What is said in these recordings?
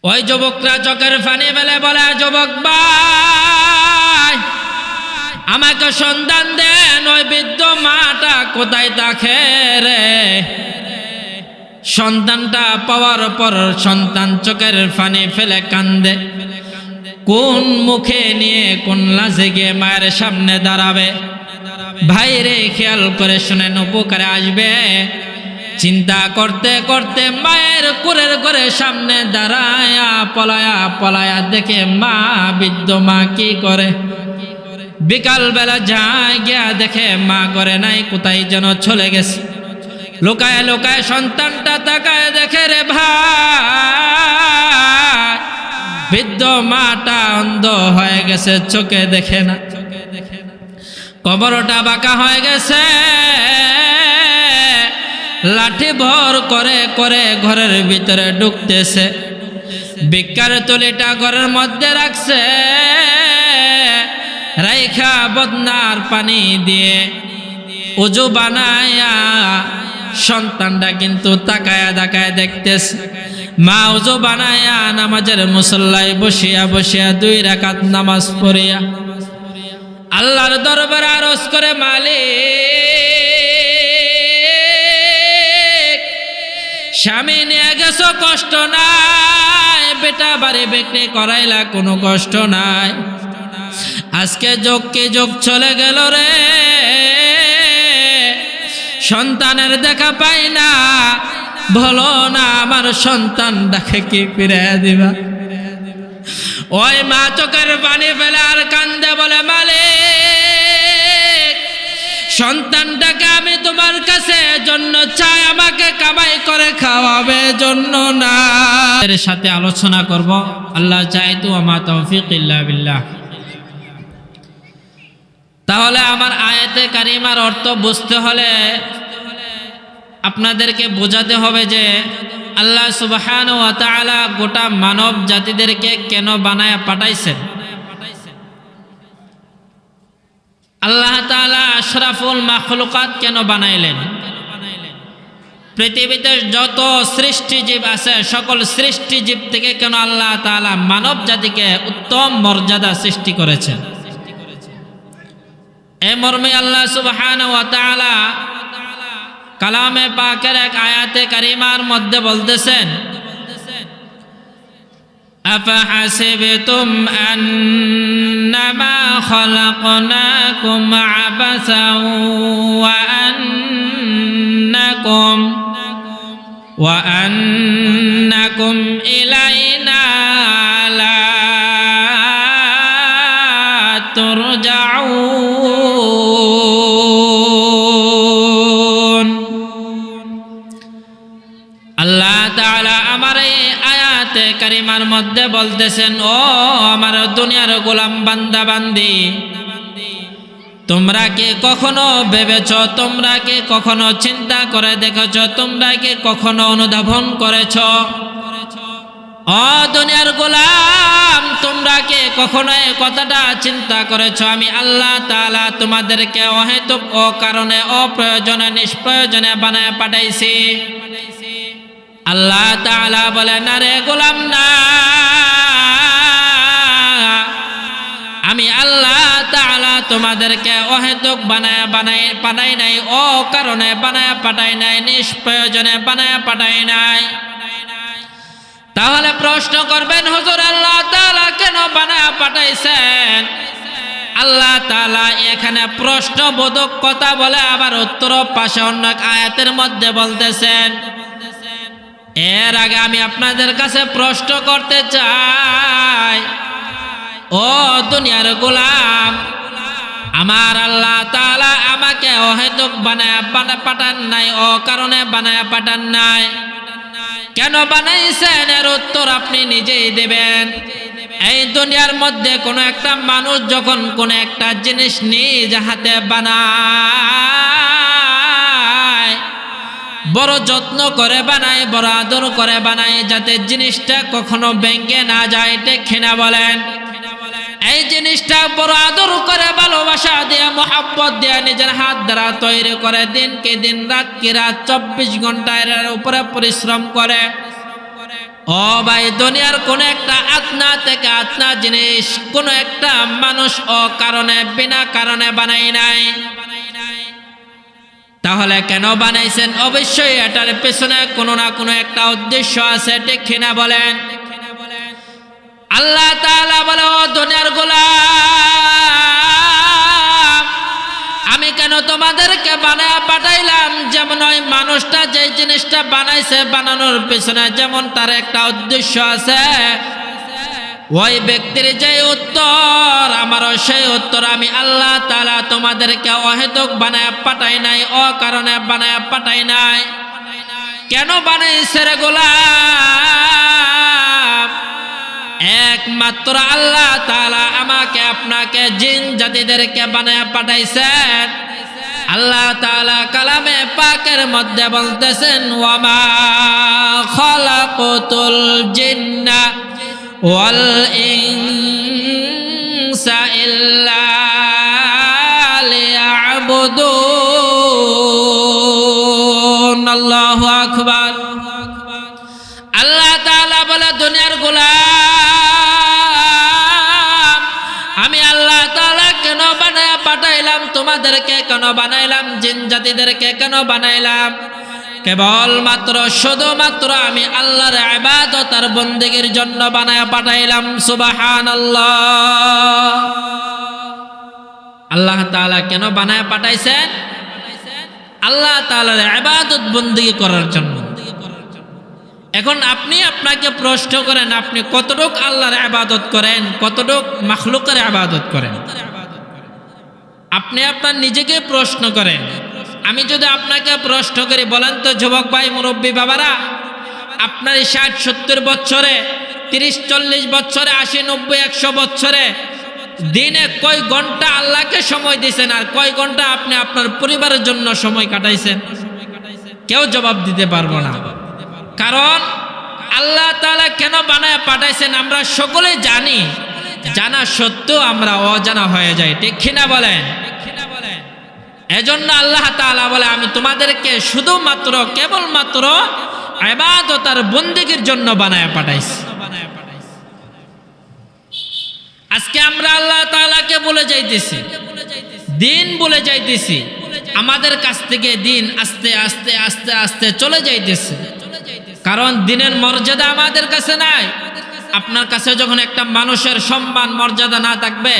ওই যুবকরা চোখের পানি ফেলে বলে, যুবক ভাই আমাকে সন্ধান দেন, ওই বৃদ্ধ মাটা কোথায় থাকে রে। সন্তানটা পাওয়ার পর সন্তান চোখের পানি ফেলে কান্দে। কোন মুখে নিয়ে কোন লাজে গিয়ে মায়ের সামনে দাঁড়াবে? ভাইরে খেয়াল করে শুনেন, উপকারে আসবে। চিন্তা করতে করতে মায়ের কোলের ঘরে সামনে দাঁড়ায়া পলায়া পলায়া দেখে মা, বৃদ্ধ মা কি করে। বিকাল বেলা যায়, গিয়া দেখে মা ঘরে নাই, কোথায় যেন চলে গেছে। লুকায় লুকায় সন্তানটা তাকায় দেখে, রে ভাই বৃদ্ধ মাটা অন্ধ হয়ে গেছে, চোখে দেখে না। কবরটা বাঁকা হয়ে গেছে। লাঠি ভর করে করে ঘরের ভিতরে ঢুকতেছে। ভিক্ষার তুলিটা ঘরের মধ্যে রাখছে, রাইখা বদনার পানি দিয়ে উজু বানায়া সন্তানটা কিন্তু তাকায়া তাকায়া দেখতেছে। মা উজু বানায়া নামাজের মুসল্লায় বসিয়া বসিয়া 2 রাকাত নামাজ পড়িয়া আল্লাহর দরবারে আরজ করে, মালিক স্বামী নিয়ে গেছো কষ্ট নাই, বেটা বাড়ি বিক্রি করাইলা কোনো কষ্ট নাই। আজকে যোগ কি যোগ চলে গেল রে, সন্তানের দেখা পাই না। বলো না আমার সন্তান দেখে কি ফিরে দিবা। ওই মা চোখের পানি ফেলে আর কান্দে, বলে মালিক সন্তানটাকে আমি তোমার কাছে জন্য চাই, আমাকে কামাই করে খাওয়াবে জন্য না। এর সাথে আলোচনা করব, আল্লাহ চাই তো আমা তৌফিক ইল্লা বিল্লাহ। তাহলে আমার আয়াতে কারিমার অর্থ বুঝতে হলে আপনাদেরকে বোঝাতে হবে যে আল্লাহ সুবহানাহু ওয়া তাআলা গোটা মানব জাতিদেরকে কেন বানায় পাঠাইছেন। আল্লাহ তাআলা আশরাফুল মাখলুকাত কেন বানাইলেন। পৃথিবীতে যত সৃষ্টিজীব আছে সকল সৃষ্টিজীব থেকে কেন আল্লাহ তাআলা মানব জাতিকে উত্তম মর্যাদা সৃষ্টি করেছেন। এই মর্মে আল্লাহ সুবহানাহু ওয়া তাআলা কালামে পাকের এক আয়াতে কারিমার মধ্যে বলতেছেন, আফাহাসিবতুম আন্নামা খালাকনাকুম আবাসাও ওয়া আন্নাকুম ইলাইনা লা তুরজাউন। আল্লাহ তাআলা আমার এই আয়াতে কারিমার মধ্যে বলতেছেন, ও আমার দুনিয়ার গোলাম বান্দা বান্দি, তোমরা কি কখনো ভেবেছ, তোমরা কি কখনো চিন্তা করে দেখেছ, তোমরা কি কখনো অনুধাবন করেছ, ও দুনিয়ার গোলাম তোমরা কি কখনো এই কথাটা চিন্তা করেছ, আমি আল্লাহ তাআলা তোমাদেরকে অহেতুক ও কারণে অপ্রয়োজনে নিষ্প্রয়োজনে বানায় পাঠাইছি। আল্লাহ তাআলা বলে, না রে গোলাম না, আমি আল্লাহ তাআলা তোমাদেরকে অহেতুক বানাই নাই, ও কারণে বানায় পাঠাই নাই, নিষ্প্রয়োজনে বানায় পাঠাই নাই। তাহলে প্রশ্ন করবেন, হুজুর আল্লাহ তাআলা কেন বানায় পাঠাইছেন? আল্লাহ তাআলা এখানে প্রশ্নবোধক কথা বলে আবার উত্তর পাশে অন্য আয়াতের মধ্যে বলতেছেন। এর আগে আমি আপনাদের কাছে প্রশ্ন করতে চাই, ও দুনিয়ার গোলাম, আমার আল্লাহ তাআলা আমাকে অহেতুক বানায় পাঠান নাই, ও কারণে বানায় পাঠান নাই। কেন বানাইছেন এর উত্তর আপনি নিজেই দেবেন। এই দুনিয়ার মধ্যে কোনো একটা মানুষ যখন কোনো একটা জিনিস নিজ হাতে বানায়, বড় যত্ন করে বানায়, বড় আদর করে বানায়, যাতে জিনিসটা কখনো ভেঙে না যায়, ঠিক না বলেন? এই জিনিসটা বড় আদর করে, ভালোবাসা দিয়ে, মোহাব্বত দিয়ে নিজের হাত দ্বারা তৈরি করে, দিনকে দিন রাত কি রাত 24 ঘন্টা এর উপরে পরিশ্রম করে। ও ভাই, দুনিয়ার কোন একটা আতনা থেকে আতনা জিনিস কোন একটা মানুষ ও কারণে বিনা কারণে বানাই নাই। তাহলে কেন বানাইছেন? অবশ্যই এটার পেছনে কোনো না কোনো একটা উদ্দেশ্য আছে, ঠিক কিনা বলেন? আল্লাহ তাআলা বলে, ও দুনিয়ার গোলাম, আমি কেন তোমাদেরকে বানায়া পাঠাইলাম? যেমন ওই মানুষটা যে জিনিসটা বানাইছে, বানানোর পেছনে যেমন তার একটা উদ্দেশ্য আছে, ওই ব্যক্তির যে উত্তর আমারও সেই উত্তর। আমি আল্লাহ তাআলা তোমাদেরকে অহেতুক বানায়া পাঠাই নাই, অকারণে বানায়া পাঠাই নাই। কেন বানাইছে রে গোলাম? একমাত্র আল্লাহ তাআলা আমাকে আপনাকে জিন জাতিদেরকে বানায়া পাঠাইছেন। আল্লাহ তাআলা কালামে পাকের মধ্যে বলতেছেন, ওয়ামা খালাকতুল জিন্না ওয়াল ইনসা ইল্লা লিয়াবুদুন। আল্লাহু আকবার। আল্লাহ তাআলা বলে, দুনিয়ার গোলাম, আমি আল্লাহ তাআলা কেন বানায়া পাঠাইলাম তোমাদেরকে? কেন বানাইলাম? জিন জাতিদেরকে কেন বানাইলাম? কেবলমাত্র শুধুমাত্র আমি আল্লাহর ইবাদত আর বন্দেগীর জন্য বানায়া পাঠাইলাম। সুবহানাল্লাহ। আল্লাহ তাআলা কেন বানায়া পাঠাইছেন? আল্লাহ তাআলার ইবাদত বন্দেগী করার জন্য। এখন আপনি আপনাকে প্রশ্ন করেন, আপনি কতটুক আল্লাহর ইবাদত করেন, কতটুক মাখলুকের ইবাদত করেন? আপনি আপনার নিজেকে প্রশ্ন করেন। আমি যদি আপনাকে প্রশ্ন করি, বলেন তো যুবক ভাই, মুরব্বী বাবারা, আপনার 60-70 বছরে, 30-40 বছরে, 80-90 100 বছরে দিনে কয় ঘন্টা আল্লাহকে সময় দিয়েছেন আর কয় ঘন্টা আপনি আপনার পরিবারের জন্য সময় কাটাইছেন? কেউ জবাব দিতে পারবো না। কারণ আল্লাহ তাআলা কেন বানায় পাঠাইছেন আমরা সকলে জানি, জানা সত্ত্বেও আমরা অজানা হয়ে যাই, ঠিক কিনা বলেন? এজন্য আল্লাহ তাআলা বলে, আমি তোমাদেরকে শুধুমাত্র কেবলমাত্র ইবাদত আর বন্দেগীর জন্য বানায় পাঠাইছি। আজকে আমরা আল্লাহ তাআলাকে বলে যাইতেছি, দিন বলে যাইতেছি, আমাদের কাছ থেকে দিন আস্তে আস্তে আস্তে আস্তে চলে যাইতেছে। কারণ দিনের মর্যাদা আমাদের কাছে নাই। আপনার কাছে যখন একটা মানুষের সম্মান মর্যাদা না থাকবে,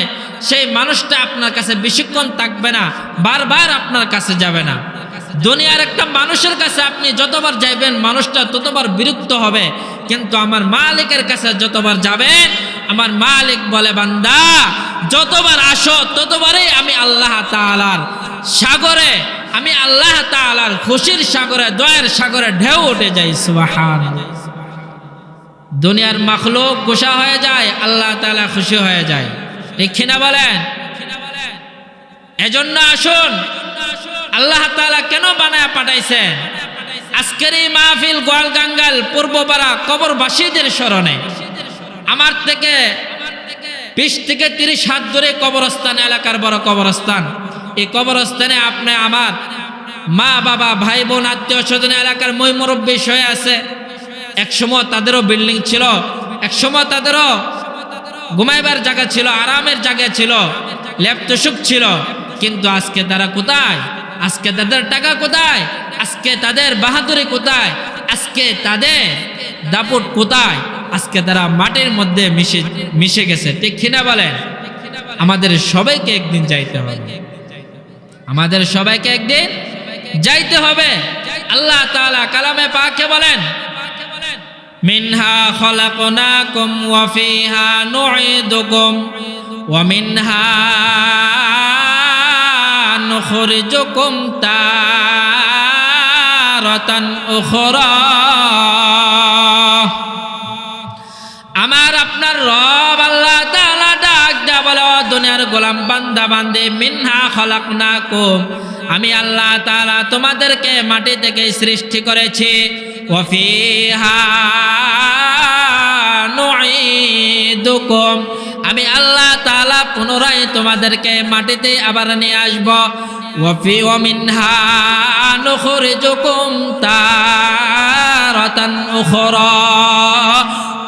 সেই মানুষটা আপনার কাছে বেশিক্ষণ থাকবে না, বারবার আপনার কাছে যাবে না। দুনিয়ার একটা মানুষের কাছে আপনি যতবার যাইবেন মানুষটা ততবার বিরক্ত হবে, কিন্তু আমার মালিকের কাছে যতবার যাবেন, আমার মালিক বলে, বান্দা যতবার আসো ততবারই আমি আল্লাহ তাআলার সাগরে, আমি আল্লাহ তাআলার খুশির সাগরে, দয়ার সাগরে ঢেউ উঠে যাই। সুবহানাল্লাহ। দুনিয়ার মাখলুক গোসা হয়ে যায়, আল্লাহ তাআলা খুশি হয়ে যায়, ঠিক কিনা বলেন? এজন্য আসুন, আল্লাহ তাআলা কেন বানায় পাঠাইছেন? আজকের এই মাহফিল গোয়ালগাঙ্গাল পূর্বপাড়া কবরবাসীদের স্মরণে। আমার থেকে 20 থেকে 30 হাত দূরে কবরস্থান, এলাকার বড় কবরস্থান। এই কবরস্থানে আপনি আমার মা বাবা ভাই বোন আত্মীয় স্বজন এলাকার মই মুরব্বী শুয়ে আছে। একসময় তাদেরও বিল্ডিং ছিল, একসময় তাদেরও ঘুমাইবার জায়গা ছিল, আরামের জায়গা ছিল, লেপ্তসুখ ছিল। কিন্তু আজকে তারা কোথায়? আজকে তাদের টাকা কোথায়? আজকে তাদের বাহাদুরি কোথায়? আজকে তাদের দাপট কোথায়? আজকে তারা মাটির মধ্যে মিশে গেছে, ঠিক কিনা বলেন? আমাদের সবাইকে একদিন যাইতে হবে, আমাদের সবাইকে একদিন যাইতে হবে। আল্লাহ তাআলা কালামে পাকে বলেন, মিনহা খলাকনাকুম ওয়া ফিহা নুঈদুকুম ওয়া মিনহা নুখরিজুকুম তারাতান উখরা। আমার আপনার রব আল্লাহ তাআলা ডাক দেয়া বলে, দুনিয়ার গোলাম বান্দা বান্দে, মিনহা খলাকনাকুম, আমি আল্লাহ তাআলা তোমাদেরকে মাটি থেকে সৃষ্টি করেছি, ওয়া ফিহা নুঈদুকুম, আমি আল্লাহ তাআলা পুনরায় তোমাদেরকে মাটিতে আবার নিয়ে আসব, ওয়া মিনহা নুখরিজুকুম তারাতান উখরা,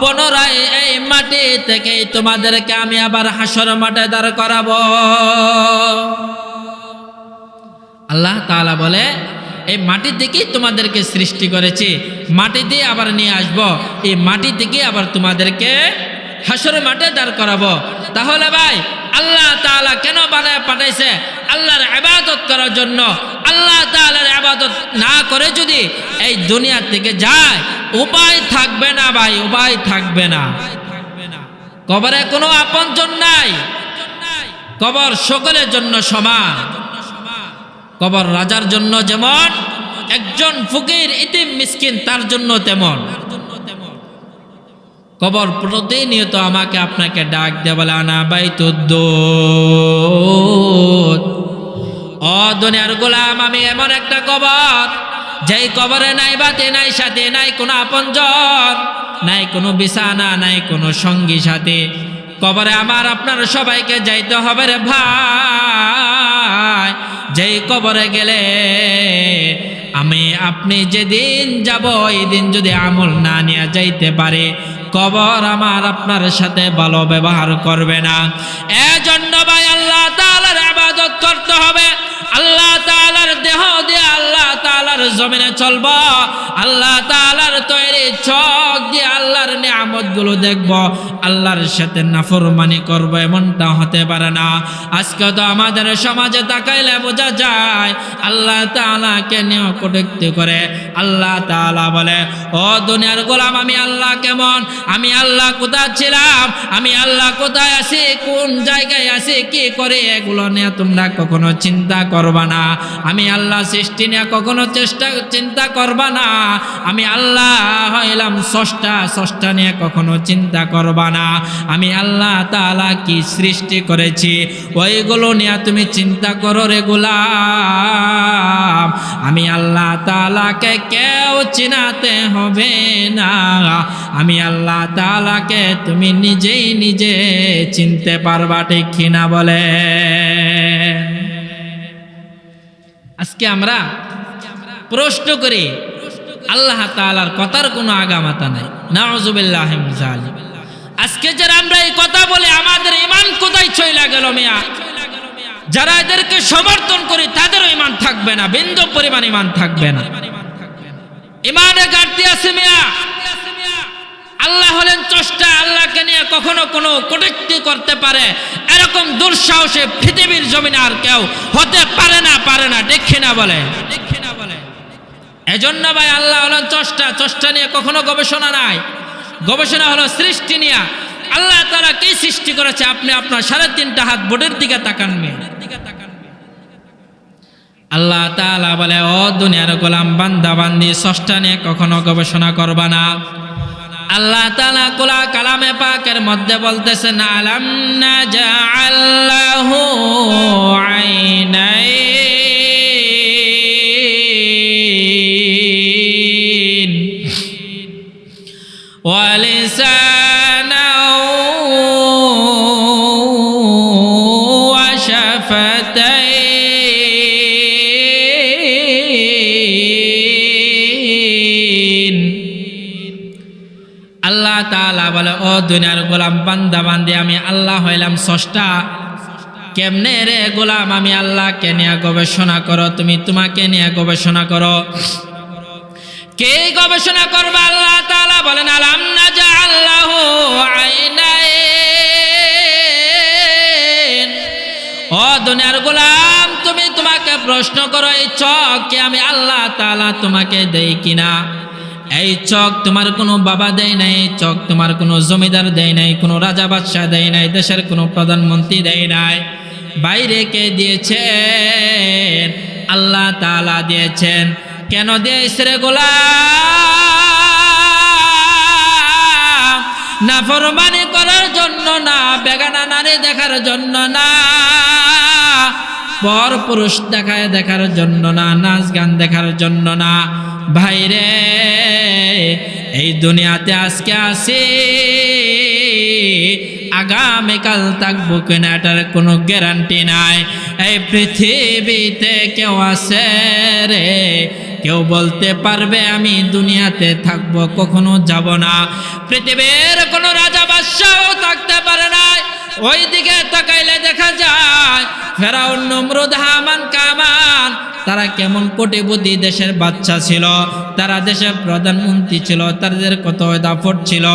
পুনরায় এই মাটি থেকেই তোমাদেরকে আমি আবার হাসর মাঠে দাঁড় করাবো। আল্লাহ তাআলা বলে এই মাটি থেকেই তোমাদেরকে সৃষ্টি করেছি, মাটি দিয়ে আবার নিয়ে আসবো, এই মাটি থেকে আবার তোমাদেরকে হাসর মাঠে দাঁড় করাবো। তাহলে ভাই আল্লাহ তাআলা কেন বানায় পাঠাইছে? আল্লাহর ইবাদত করার জন্য। আল্লাহ তাআলার ইবাদত না করে যদি এই দুনিয়া থেকে যায়, উপায় থাকবে না ভাই, উপায় থাকবে না। কবরে কোনো আপনজন নাই, কবর সকলের জন্য সমান। কবর রাজার জন্য যেমন, একজন ফকির ইতিম মিসকিন তার জন্য তেমন। কবর প্রতিনিয়ত আমাকে আপনাকে ডাক দেয়, বলে আনা বাইতুদ্দুর, ও দুনিয়ার গোলাম আমি এমন একটা কবর, যেই কবরে নাই বাতি, নাই সাথী, নাই কোনো আপনজন, নাই কোনো বিছানা, নাই কোনো সঙ্গী সাথী। কবরে আমার আপনার সবাইকে যাইতে হবে রে ভাই। যেই কবরে গেলে আমি আপনি যেদিন যাব, এই দিন যদি আমল না নিয়ে যাইতে পারে, কবর আমার আপনার সাথে ভালো ব্যবহার করবে না। এজন্য ভাই আল্লাহ তাআলার ইবাদত করতে হবে। আল্লাহ তাআলার দেহ দিয়ে আল্লাহ তাআলার জমিনে চলব, আল্লাহ তাআলার তৈরি চোখ দিয়ে আল্লাহর নিয়ামতগুলো দেখব, আল্লাহর সাথে নাফরমানি করব, এমনটা হতে পারে না। আজকে তো আমাদের সমাজে তাকাইলে বোঝা যায় আল্লাহ তাআলাকে নিয়ে কটূক্তি করে। আল্লাহ তাআলা বলে, ও দুনিয়ার গোলাম আমি আল্লাহ কেমন, আমি আল্লাহ কোথায় ছিলাম, আমি আল্লাহ কোথায় আছি, কোন জায়গায় আছি, কি করে, এগুলো নিয়ে তোমরা কখনো চিন্তা করবা না। আমি আল্লাহ সৃষ্টি নিয়ে কখনো চিন্তা করবা না। আমি আল্লাহ হইলাম স্রষ্টা, স্রষ্টা নিয়ে কখনো চিন্তা করবা না। আমি আল্লাহ তাআলা কি সৃষ্টি করেছি ওইগুলো নিয়ে তুমি চিন্তা করো রে গোলাম। আমি আল্লাহ তাআলাকে কেউ চিনাতে হবে না, আমি আল্লাহ তাআলাকে তুমি নিজেই নিজে চিনতে পারবা, ঠিক কিনা বলে? আজকে আমরা প্রশ্ন করি, আল্লাহ তাআলার কথার কোনো আগামাতা নাই। নাউযুবিল্লাহি মিন যালিক। আজকে যারা আমরা এই কথা বলে আমাদের ঈমান কোথায় চলে গেল মিয়া? যারা এদেরকে সমর্থন করি তাদেরও ঈমান থাকবে না, বিন্দু পরিমাণ ঈমান থাকবে না। ঈমানে ঘাটতি আছে মিয়া। আল্লাহ হলেন স্রষ্টা, আল্লাহকে নিয়ে কখনো কোনো কটূক্তি করতে পারে এরকম দুঃসাহসে পৃথিবীর জমিনে আর কেউ হতে পারে না, পারে না, ঠিক না বলে? এজন্য ভাই আল্লাহ হলেন স্রষ্টা, স্রষ্টা নিয়ে কখনো গবেষণা নাই। গবেষণা হলো সৃষ্টি নিয়ে। আল্লাহ তাআলা কি সৃষ্টি করেছে আপনি আপনার 3.5টা হাত বোর্ডের দিকে তাকান মেয়ে। আল্লাহ তাআলা বলে, ও দুনিয়ার গোলাম বান্দা বান্দি, স্রষ্টা নিয়ে কখনো গবেষণা করবা না। আল্লাহ তাআলা কুলা কালামে পাকের মধ্যে বলতেছেন, আলাম নাজআল লাহু আইনাইন ওয়া লিসানাও ওয়া শাফাতাইন। আল্লাহ তাআলা বলে, ও দুনিয়ার গোলাম বান্দা বান্দি, আমি আল্লাহ হইলাম স্রষ্টা। কেমনে রে গোলাম? আমি আল্লাহকে নিয়ে গবেষণা করো, তুমি তোমাকে নিয়ে গবেষণা করো। কে গবেষণা করবে? আল্লাহ তাআলা বলেন, আলাম নাজআল লাহু আইনাইন। ও দুনিয়ার গোলাম, তুমি তোমাকে প্রশ্ন করো, এই চোখ কি আমি আল্লাহ তাআলা তোমাকে দেই কিনা? এই চোখ তোমার কোনো বাবা দেয় নাই, এই চোখ তোমার কোনো জমিদার দেয় নাই, কোনো রাজা বাদশাহ দেয় নাই, দেশের কোনো প্রধানমন্ত্রী দেয় নাই। বাইরে কে দিয়েছেন? আল্লাহ তাআলা দিয়েছেন। কেন দিয়েছে রে গোলাম? নাফরমানি করার জন্য না, বেগানা নারী দেখার জন্য না, পর পুরুষ দেখার জন্য না, নাচ গান দেখার জন্য না। ভাইরে, এই দুনিয়াতে আজকে আসি, আগামীকাল থাকবো কিনা এটার কোনো গ্যারান্টি নাই। এই পৃথিবীতে কেউ আছে রে কেউ বলতে পারবে আমি দুনিয়াতে থাকবো, কখনো যাব না। পৃথিবীর কোনো রাজা বাদশাও থাকতে পারে না। ওই দিকে তাকাইলে দেখা যায় ফেরাউন, নমরুদ, হামান, কামান, তারা কেমন কোটিপতি দেশের বাচ্চা ছিল, তারা দেশের প্রধানমন্ত্রী ছিল, তাদের কত দাপট ছিল,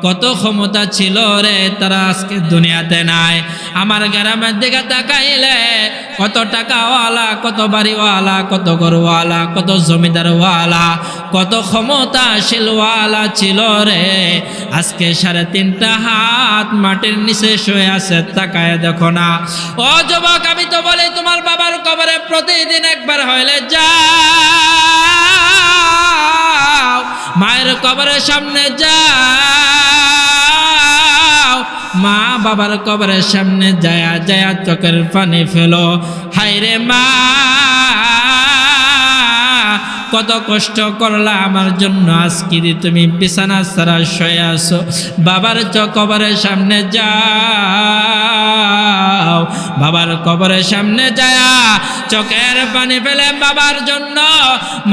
কত ক্ষমতা ছিল রে, তারা আজকে দুনিয়াতে নাই। আমার গ্রামের দিকে তাকাইলে কত টাকাওয়ালা, কত বাড়িওয়ালা, কত ঘরওয়ালা, কত জমিদারওয়ালা, কত ক্ষমতাশীলওয়ালা ছিল রে, আজকে 3.5 হাত মাটির নিচে শুয়ে আছে। তাকায় দেখো না। ও যুবক, আমি তো বলি তোমার বাবার কবরে প্রতিদিন একবার হইলে যাও, মায়ের কবরের সামনে যাও, মা বাবার কবরের সামনে যায়া যায়া চোখের পানি ফেলো। হায়রে মা, কত কষ্ট করলা আমার জন্য, আজকে তুমি বিছানা ছাড়া শুয়ে আছো। বাবার কবরের সামনে যাও, বাবার কবরের সামনে যায়া চোখের পানি ফেলে বাবার জন্য,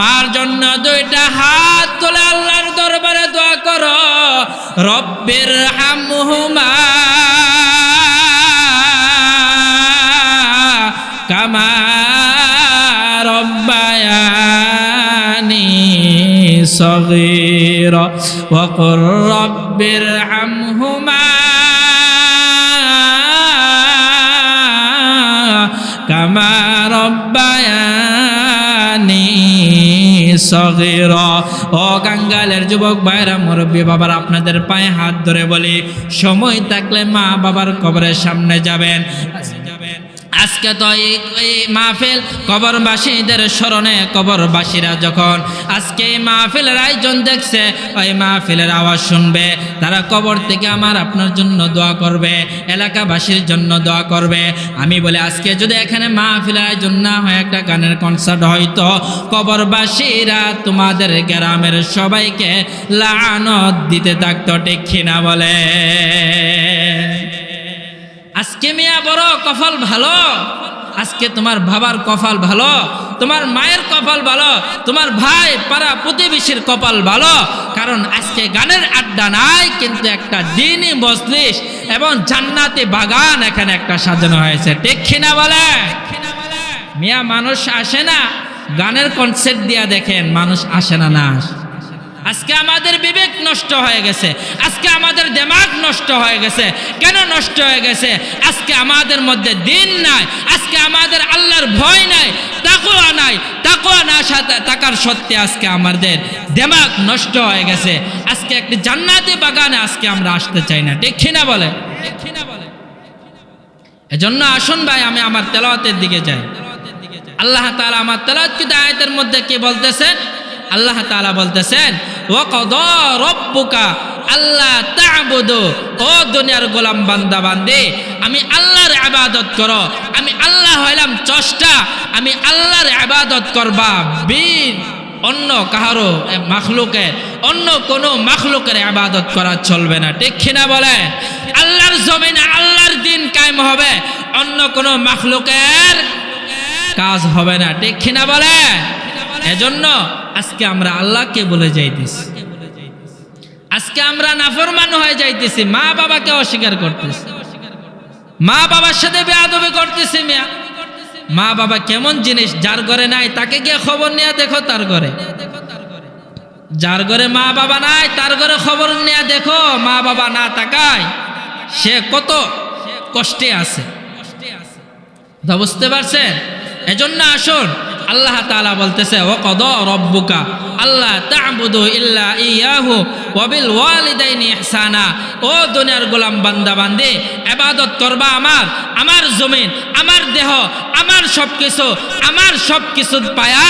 মার জন্য 2টা হাত তুলে আল্লাহর দরবারে দোয়া করো, রব্বির হামহুমা কামা রব্বায়ানি সগীরা ওয়া কুর রব্বির হামহুমা কামা রব্বায়ানি সগীরা। ও গাঙ্গালের যুবক ভাইরা, মুরব্বী বাবার, আপনাদের পায়ে হাত ধরে বলি, সময় থাকলে মা বাবার কবরের সামনে যাবেন। আজকে তো এই মাহফিল কবরবাসীদের স্মরণে, কবরবাসীরা যখন আজকে এই মাহফিলের আয়োজন দেখছে, ওই মাহফিলের আওয়াজ শুনবে, তারা কবর থেকে আমার আপনার জন্য দোয়া করবে, এলাকাবাসীর জন্য দোয়া করবে। আমি বলি আজকে যদি এখানে মাহফিলের আয়োজন না হয়, একটা গানের কনসার্ট হয়তো, কবরবাসীরা তোমাদের গ্রামের সবাইকে লানত দিতে থাকতো, ঠিক কিনা বলে? আজকে মিয়া বড় কপাল ভালো, আজকে তোমার বাবার কপাল ভালো, তোমার মায়ের কপাল ভালো, তোমার ভাই পাড়া প্রতিবেশীর কপাল ভালো, কারণ আজকে গানের আড্ডা নাই, কিন্তু একটা দ্বীনি মজলিস এবং জান্নাতি বাগান এখানে একটা সাজানো হয়েছে, ঠিক কিনা বলে? মিয়া মানুষ আসে না, গানের কনসার্ট দিয়া দেখেন, মানুষ আসে না। না, আজকে আমাদের বিবেক নষ্ট হয়ে গেছে, আজকে আমাদের দিমাগ নষ্ট হয়ে গেছে। কেন নষ্ট হয়ে গেছে? আজকে আমাদের মধ্যে দিন নাই, আজকে আমাদের আল্লাহর ভয় নাই, তাকওয়া নাই। তাকওয়া না থাকার সত্ত্বে আজকে আমাদের দিমাগ নষ্ট হয়ে গেছে। আজকে একটি জান্নাতি বাগানে আজকে আমরা আসতে চাই না, ঠিক কিনা বলে? এজন্য আসুন ভাই, আমি আমার তেলাওয়াতের দিকে যাই। আল্লাহ তাআলা আমার তেলাওয়াতকৃত আয়াতের মধ্যে কি বলতেছেন? আল্লাহ তাআলা বলতেছেন, ওয়া কাদা রাব্বুকা আল্লা তা'বুদু, ও দুনিয়ার গোলাম বান্দা বান্দি, আমি আল্লাহর ইবাদত করো। আমি আল্লাহ হইলাম স্রষ্টা, আমি আল্লাহর ইবাদত করবা, অন্য কাহারো মাখলুকের, অন্য কোনো মাখলুকের ইবাদত করা চলবে না, ঠিক কিনা বলে? আল্লাহর জমিনে আল্লাহর দিন কায়েম হবে, অন্য কোনো মাখলুকের কাজ হবে না, ঠিক কিনা বলে? এজন্য আজকে আমরা আল্লাহকে বলে যাইতেছি, আজকে আমরা নাফরমান হয়ে যাইতেছি, মা বাবাকে অস্বীকার করতেছি, মা বাবার সাথে বেয়াদবি করতেছি। মিয়া, মা বাবা কেমন জিনিস, যার ঘরে নাই তাকে গিয়ে খবর নিয়ে দেখো তার ঘরে, যার ঘরে মা বাবা নাই তার ঘরে খবর নিয়ে দেখো, মা বাবা না তাকায় সে কত কষ্টে আছে। বুঝতে পারছেন? এজন্য আসুন, আল্লাহ তাআলা বলতেছে, ওয়া কাদা রাব্বুকা আল্লা তা'বুদু ইল্লা ইয়াহু ওয়া বিল ওয়ালিদাইনি ইহসানা। ও দুনিয়ার গোলাম বান্দা বান্দি, ইবাদত করবা আমার জমিন, আমার দেহ, আমার সবকিছু পায়া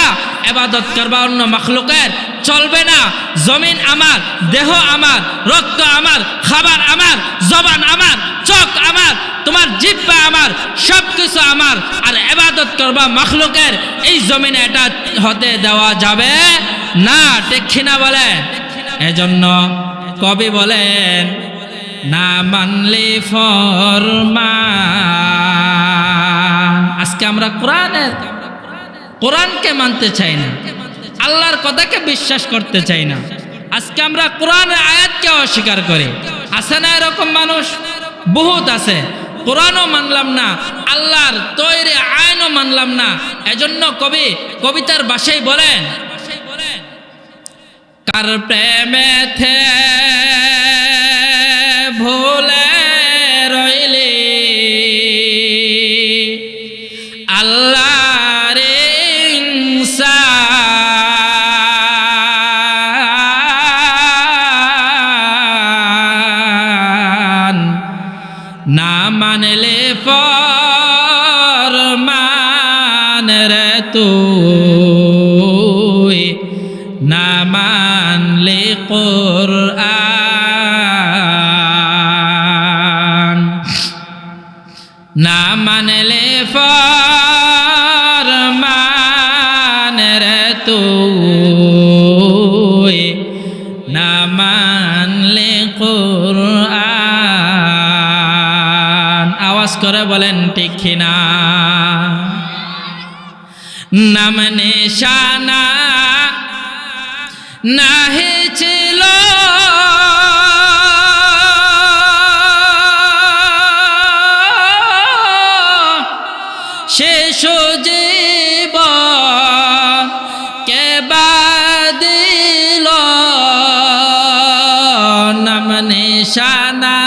ইবাদত করবা, অন্য মাখলুকের চলবে না। জমিন আমার, দেহ আমার, রক্ত আমার, খাবার আমার, জবান আমার, চোখ আমার, তোমার জিহ্বা আমার, সবকিছু আমার। আর ইবাদত করবা মাখলুকের, এই জমিনে এটা হতে দেওয়া যাবে না, ঠিক কিনা বলে? এজন্য কবি বলেন, না মানলে ফরমান। আজকে আমরা কোরআনকে মানতে চাই না, আল্লাহর কথাকে বিশ্বাস করতে চাই না। আজকে আমরা কোরআনের আয়াতকে অস্বীকার করি। আছে না এরকম মানুষ? বহুত আছে। কোরআনও মানলাম না, আল্লাহর তৈরি আইনও মানলাম না। এজন্য কবি কবিতার ভাষায় বলেন, কার প্রেমেতে ভুলে রইলি আল্লাহর ইনসান, না মানলে ফরমান রে তুই, না মানলে কোরআন, না মানলে ফরমান রে তুই, না মানলে কোরআন। আওয়াজ করে বলেন ঠিক না? নাম নিশানা নাহি ছিল শেষ জীবন কে বাদিল, নাম নিশানা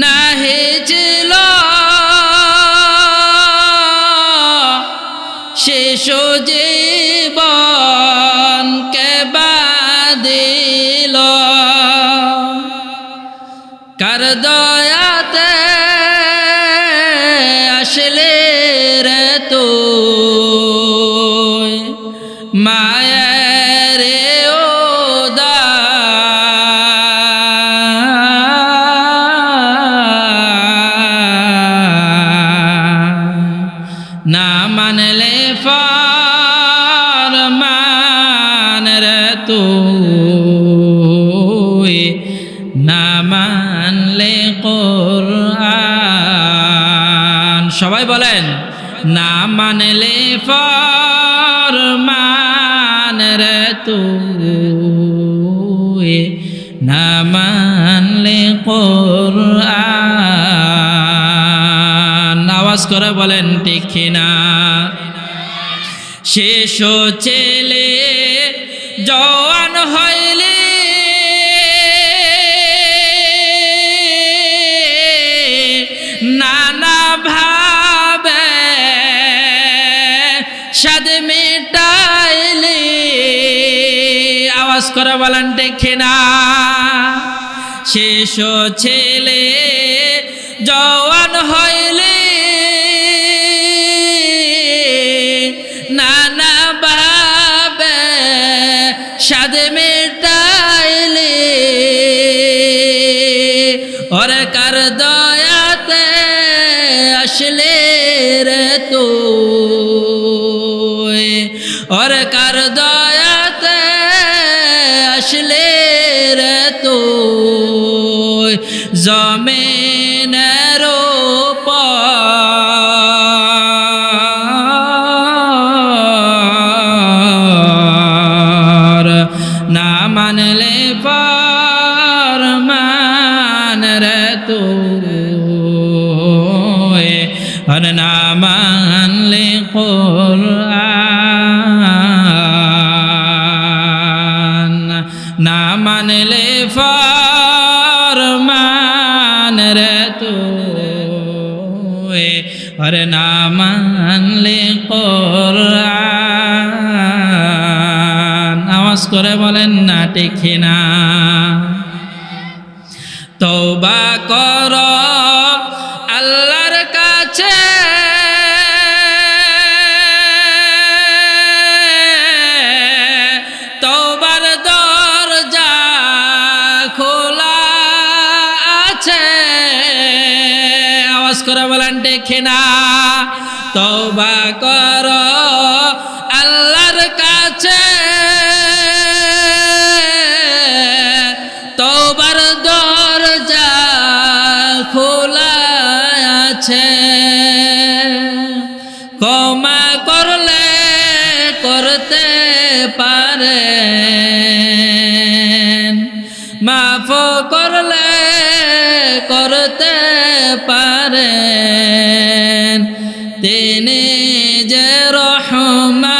নাহি ছিল শেষ জীবন কে বাদিল, কার দয়াতে আসলে রে তুই, মায়ের না মানলে ফরমান রে তুই, না মানলে কোরআন। সবাই বলেন, না মানলে ফরমান রে তুই, না মানলে কোরআন। আওয়াজ করে বলেন ঠিক না? শেষ ছেলে জওয়ান হইলে নানা ভাবে সাদ মেটাইলে, আওয়াজ করে বলেন ঠিক না? শেষ ছেলে জওয়ান হইলে নানা ভাবে সাদ মেটাইলে, ওরে কার দয়াতে আসলে রে তুই, ওরে কার দয়াতে আসলে রে তুই, জমিনের উপর, না মানলে ফরমান রে তুই, আর না মানলে কোরআন, না মানলে ফরমান রে তুই, আর না মানলে কোরআন। আওয়াজ করে বলেন না ঠিক না? তওবা করো আল্লাহর কাছে, তওবার দরজা খোলা আছে। আওয়াজ করে বলেন ঠিক না? তওবা করো আল্লাহর কাছে, তওবার দরজা খোলা আছে। ক্ষমা করলে করতে করলে করতে পারেন, তিনি যে রহমান।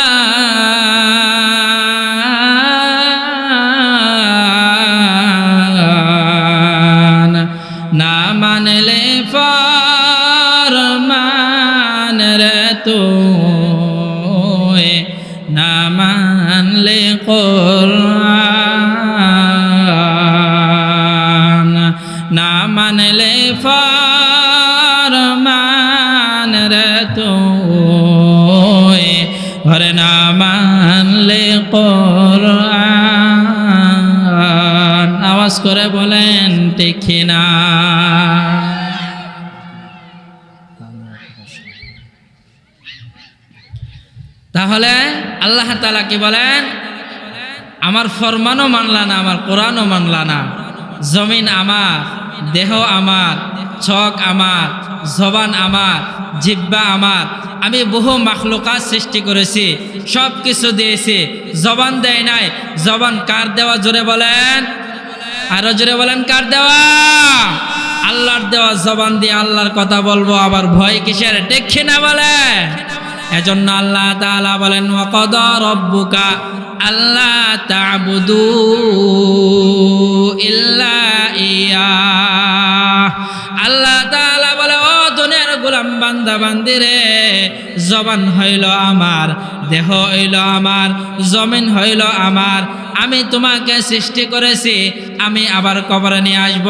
না মানলে ফরমান রে তুই, না মানলে কোরআন, না মানলে ফরমান রে তুই, ঘরে না মানলে কোরআন। আওয়াজ করে বলেন ঠিক না? তাহলে আল্লাহ তাআলা কি বলেন? আমার ফরমানও মানলা না, আমার কোরআনও মানলা না। জমিন আমার, দেহ আমার, চোখ আমার, জবান আমার, জিহ্বা আমার। আমি বহু মাখলুকাত সৃষ্টি করেছি, সব কিছু দিয়েছি, জবান দেয় নাই। জবান কার দেওয়া? জোরে বলেন, আরো জোরে বলেন, কার দেওয়া? আল্লাহর দেওয়া। জবান দিয়ে আল্লাহর কথা বলবো, আবার ভয় কিসের? ঠিক না বলে? এজন্য আল্লাহ তাআলা বলেন ওয়াকাদা রাব্বুকা আল্লা তা'বুদু ইল্লা ইয়্যাহ। আল্লাহ তাআলা বলে, ও দুনিয়ার গোলাম বান্দা বান্দিরে, জবান হইল আমার, দেহ হইল আমার, জমিন হইল আমার। আমি তোমাকে সৃষ্টি করেছি, আমি আবার কবরে নিয়ে আসব,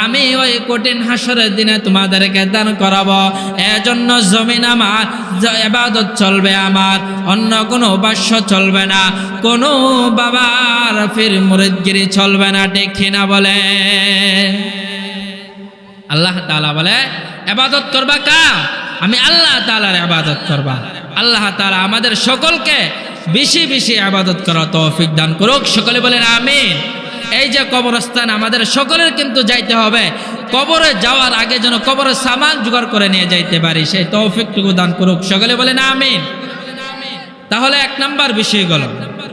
আমি ওই কঠিন হাসরের দিনে তোমাদেরকে দান করাবো। এজন্য জমিন আমার, ইবাদত চলবে আমার, অন্য কোনো উপাস্য চলবে না, কোনো বাবার ফির মুরিদগিরি চলবে না। ঠিক না বলে? আল্লাহ তাআলা বলে ইবাদত করবা কার? আমি আল্লাহ তাআলার ইবাদত করবা। আল্লাহ তাআলা আমাদের সকলকে বেশি বেশি ইবাদত করার তৌফিক দান করুক। সকলে বলেন আমিন। এই যে কবরস্থান আমাদের সকলের কিন্তু যাইতে হবে, কবরে যাওয়ার আগে যেন কবরের সামান জোগাড় করে নিয়ে যাইতে পারি, সেই তৌফিকটুকু দান করুক। সকলে বলেন আমিন। তাহলে এক নাম্বার বিষয় গেল।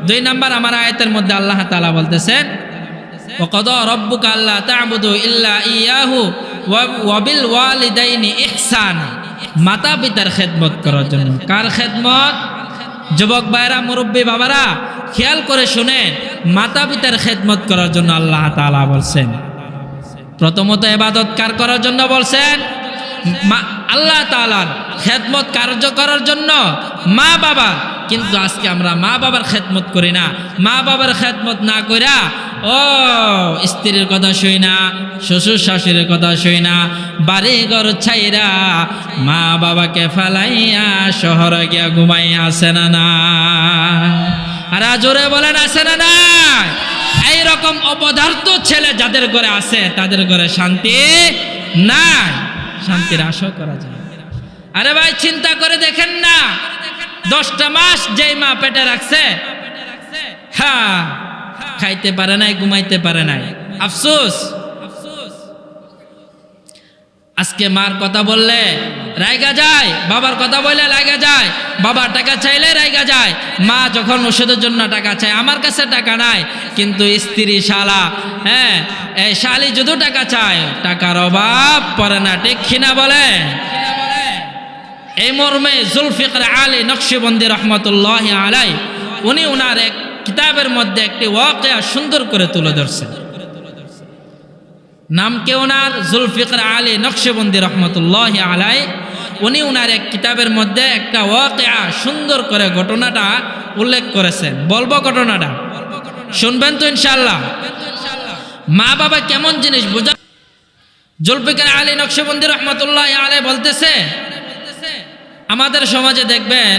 দুই নাম্বার আমার আয়াতের মধ্যে আল্লাহ তাআলা বলতেছেন ওয়াকাদা রাব্বুকা আল্লা তা'বুদু ইল্লা ইয়্যাহু ওয়া বিল ওয়ালিদাইনি ইহসানা। মাতা পিতার খেদমত করার জন্য। কার খেদমত? যুবক ভাইরা, মুরব্বী বাবারা, খেয়াল করে শুনেন, মাতা পিতার খেদমত করার জন্য আল্লাহ তাআলা বলছেন। প্রথমত ইবাদত কার করার জন্য বলছেন? আল্লাহ তাআলার খেদমত কার্য করার জন্য, মা বাবা। কিন্তু আজকে আমরা মা বাবার খেদমত করি না। মা বাবার খেদমত না কইরা ও স্ত্রীর কথা শুই না, শ্বশুর শাশুড়ির কথা শুই না, বাড়ি ঘর ছাইরা মা বাবাকে ফেলাইয়া শহরে গিয়া ঘুমাইয়া আছে না না? আর জোরে বলেন আছে না না? এইরকম অপদার্থ ছেলে যাদের ঘরে আছে, তাদের ঘরে শান্তি নাই, শান্তির আশা করা যায়। আরে ভাই চিন্তা করে দেখেন না, 10টা মাস যেই মা পেটে রাখছে, হ্যাঁ, খাইতে পারে নাই, ঘুমাইতে পারে নাই, আফসোস। আজকে মার কথা বললে রাইগা যায়, বাবার কথা বললে রাইগা যায়, বাবা টাকা চাইলে রাইগা যায়। মা যখন ওষুধের জন্য টাকা চায়, আমার কাছে টাকা নাই, কিন্তু স্ত্রী শালা, হ্যাঁ, এই শালি যদি টাকা চায়, টাকার অভাব পড়ে না। ঠিক কিনা বলে? এই মর্মে জুলফিকার আলী নকশবন্দি রহমতুল্লাহ আলাই, উনি উনার এক কিতাবের মধ্যে একটি ওয়াকিয়া সুন্দর করে তুলে ধরছেন। নাম কে ওনার? জুলফিকার আলী নকশবন্দি রহমতুল্লাহ আলাই। উনি উনার এক কিতাবের মধ্যে একটা ওয়াকিয়া সুন্দর করে ঘটনাটা উল্লেখ করেছেন। বলবো ঘটনাটা, শুনবেন তো ইনশাআল্লাহ? মা বাবা কেমন জিনিস বুঝা। জুলফিকার আলী নকশবন্দি রহমতুল্লাহ আলাই বলতেছে, আমাদের সমাজে দেখবেন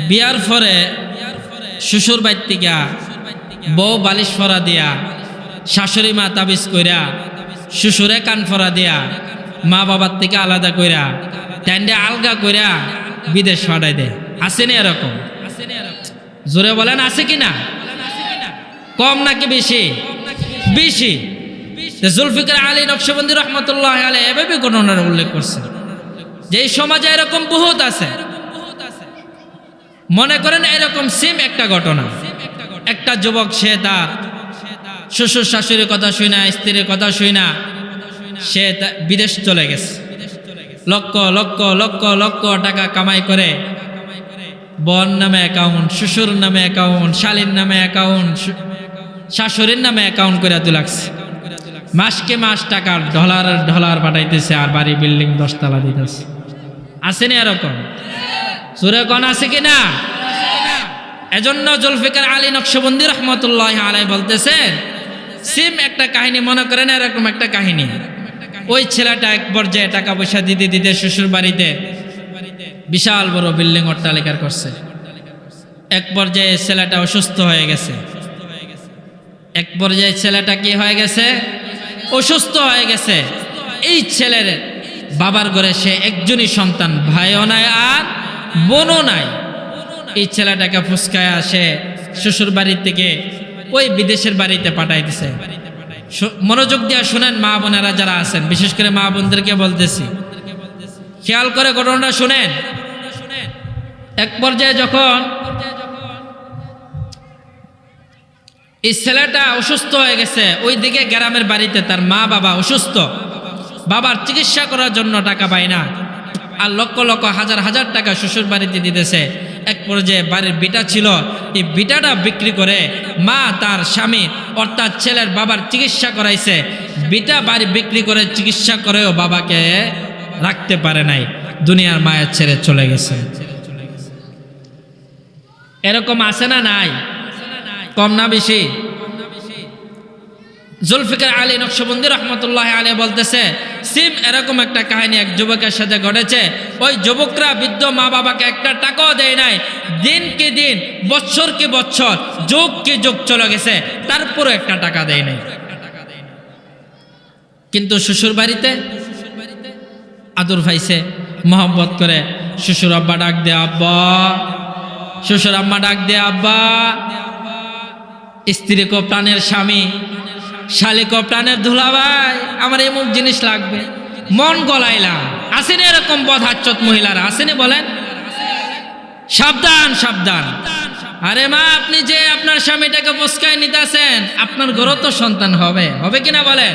বিয়ার পরে শ্বশুর বাড়ি থেকে বউ বালিশ ফরা দিয়া, শাশুড়ি মা তাবিজ কইরা, শ্বশুরে কান ফরা দিয়া, মা বাবার থেকে আলাদা কইরা, ট্যান্ডে আলগা কইরা বিদেশ পাঠাই দেয়। আসেনি এরকম? জোরে বলেন আছে কিনা? কম নাকি বেশি? বেশি। জুলফিকার আলী নকশবন্দি রহমতুল্লাহ আলাই এভাবে ঘটনার উল্লেখ করছে যে এই সমাজে এরকম বহুত আছে। মনে করেন এরকম সেম একটা ঘটনা, একটা যুবক সে তার শ্বশুর শাশুড়ির কথা শুই না, স্ত্রীর কথা শুই না, সে বিদেশ চলে গেছে। লক্ষ লক্ষ লক্ষ লক্ষ টাকা কামাই করে বোন নামে অ্যাকাউন্ট, শ্বশুর নামে অ্যাকাউন্ট, শালীর নামে অ্যাকাউন্ট, শাশুড়ির নামে অ্যাকাউন্ট করে তুলাকছে। মাসকে মাস টাকা ডলার ডলার পাঠাইতেছে, আর বাড়ি বিল্ডিং 10 তলা দিতেছে। আসেনি এরকম? সুরে কোন আছে কিনা? এজন্য জুলফিকার আলী নকশবন্দি রহমতুল্লাহ আলাইহি বলতেছেন, সিম একটা কাহিনী মনে করেন, এরকম একটা কাহিনী। ওই ছেলেটা এক পর্যায়ে টাকা পয়সা দিতে দিতে শ্বশুর বাড়িতে বিশাল বড় বিল্ডিং অট্টালিকার করছে। এক পর্যায়ে ছেলেটা অসুস্থ হয়ে গেছে। এক পর্যায়ে ছেলেটা কি হয়ে গেছে? অসুস্থ হয়ে গেছে। এই ছেলের বাবার ঘরে সে একজনই সন্তান, ভাইও নাই আর বোনও নাই। এই ছেলেটাকে ফুসকায় আসে শ্বশুর বাড়ি থেকে ওই বিদেশের বাড়িতে পাঠাই দিছে। মনোযোগ দিয়ে শুনেন মা বোনেরা যারা আছেন, বিশেষ করে মা বোনদেরকে বলতেছি, খেয়াল করে ঘটনাটা শুনেন। এক পর্যায়ে যখন এই ছেলেটা অসুস্থ হয়ে গেছে, ওই দিকে গ্রামের বাড়িতে তার মা বাবা অসুস্থ, বাবার চিকিৎসা করার জন্য টাকা পায় না, আর লক্ষ লক্ষ হাজার হাজার টাকা শ্বশুর বাড়িতে দিতেছে। এক পর্যায়ে বাড়ির বিটা ছিল, এই বিটাটা বিক্রি করে মা তার স্বামী অর্থাৎ ছেলের বাবার চিকিৎসা করাইছে। বিটা বাড়ি বিক্রি করে চিকিৎসা করেও বাবাকে রাখতে পারে নাই, দুনিয়ার মায়ের ছেড়ে চলে গেছে। এরকম আছে না নাই? কম না বেশি? জুলফিকার আলী নকশবন্দি রহমতুল্লাহ আলাইহি বলতেছে, সিম এরকম একটা কাহিনী এক যুবকের সাথে ঘটেছে। ওই যুবকরা বৃদ্ধ মা বাবাকে একটা টাকাও দেয় নাই। দিন কি দিন, বছর কি বছর, যুগ কি যুগ চলে গেছে, তারপরও একটা টাকা দেয় নাই। কিন্তু শ্বশুর বাড়িতে আদর পাইছে, মহব্বত করে শ্বশুর আব্বা ডাক দে আব্বা, শ্বশুর আম্মা ডাক দে আব্বা, স্ত্রী কো প্রাণের স্বামী, শালিক প্রাণের দুলাভাই, আমার এমন জিনিস লাগবে, মন গলাইলাম। আসেনি এরকম বধাচ্যত মহিলারা? আসেনি বলেন? সাবধান সাবধান। আরে মা, আপনি যে আপনার স্বামীটাকে ফুসকায় নিতেছেন, আপনার ঘরও তো সন্তান হবে, হবে কিনা বলেন?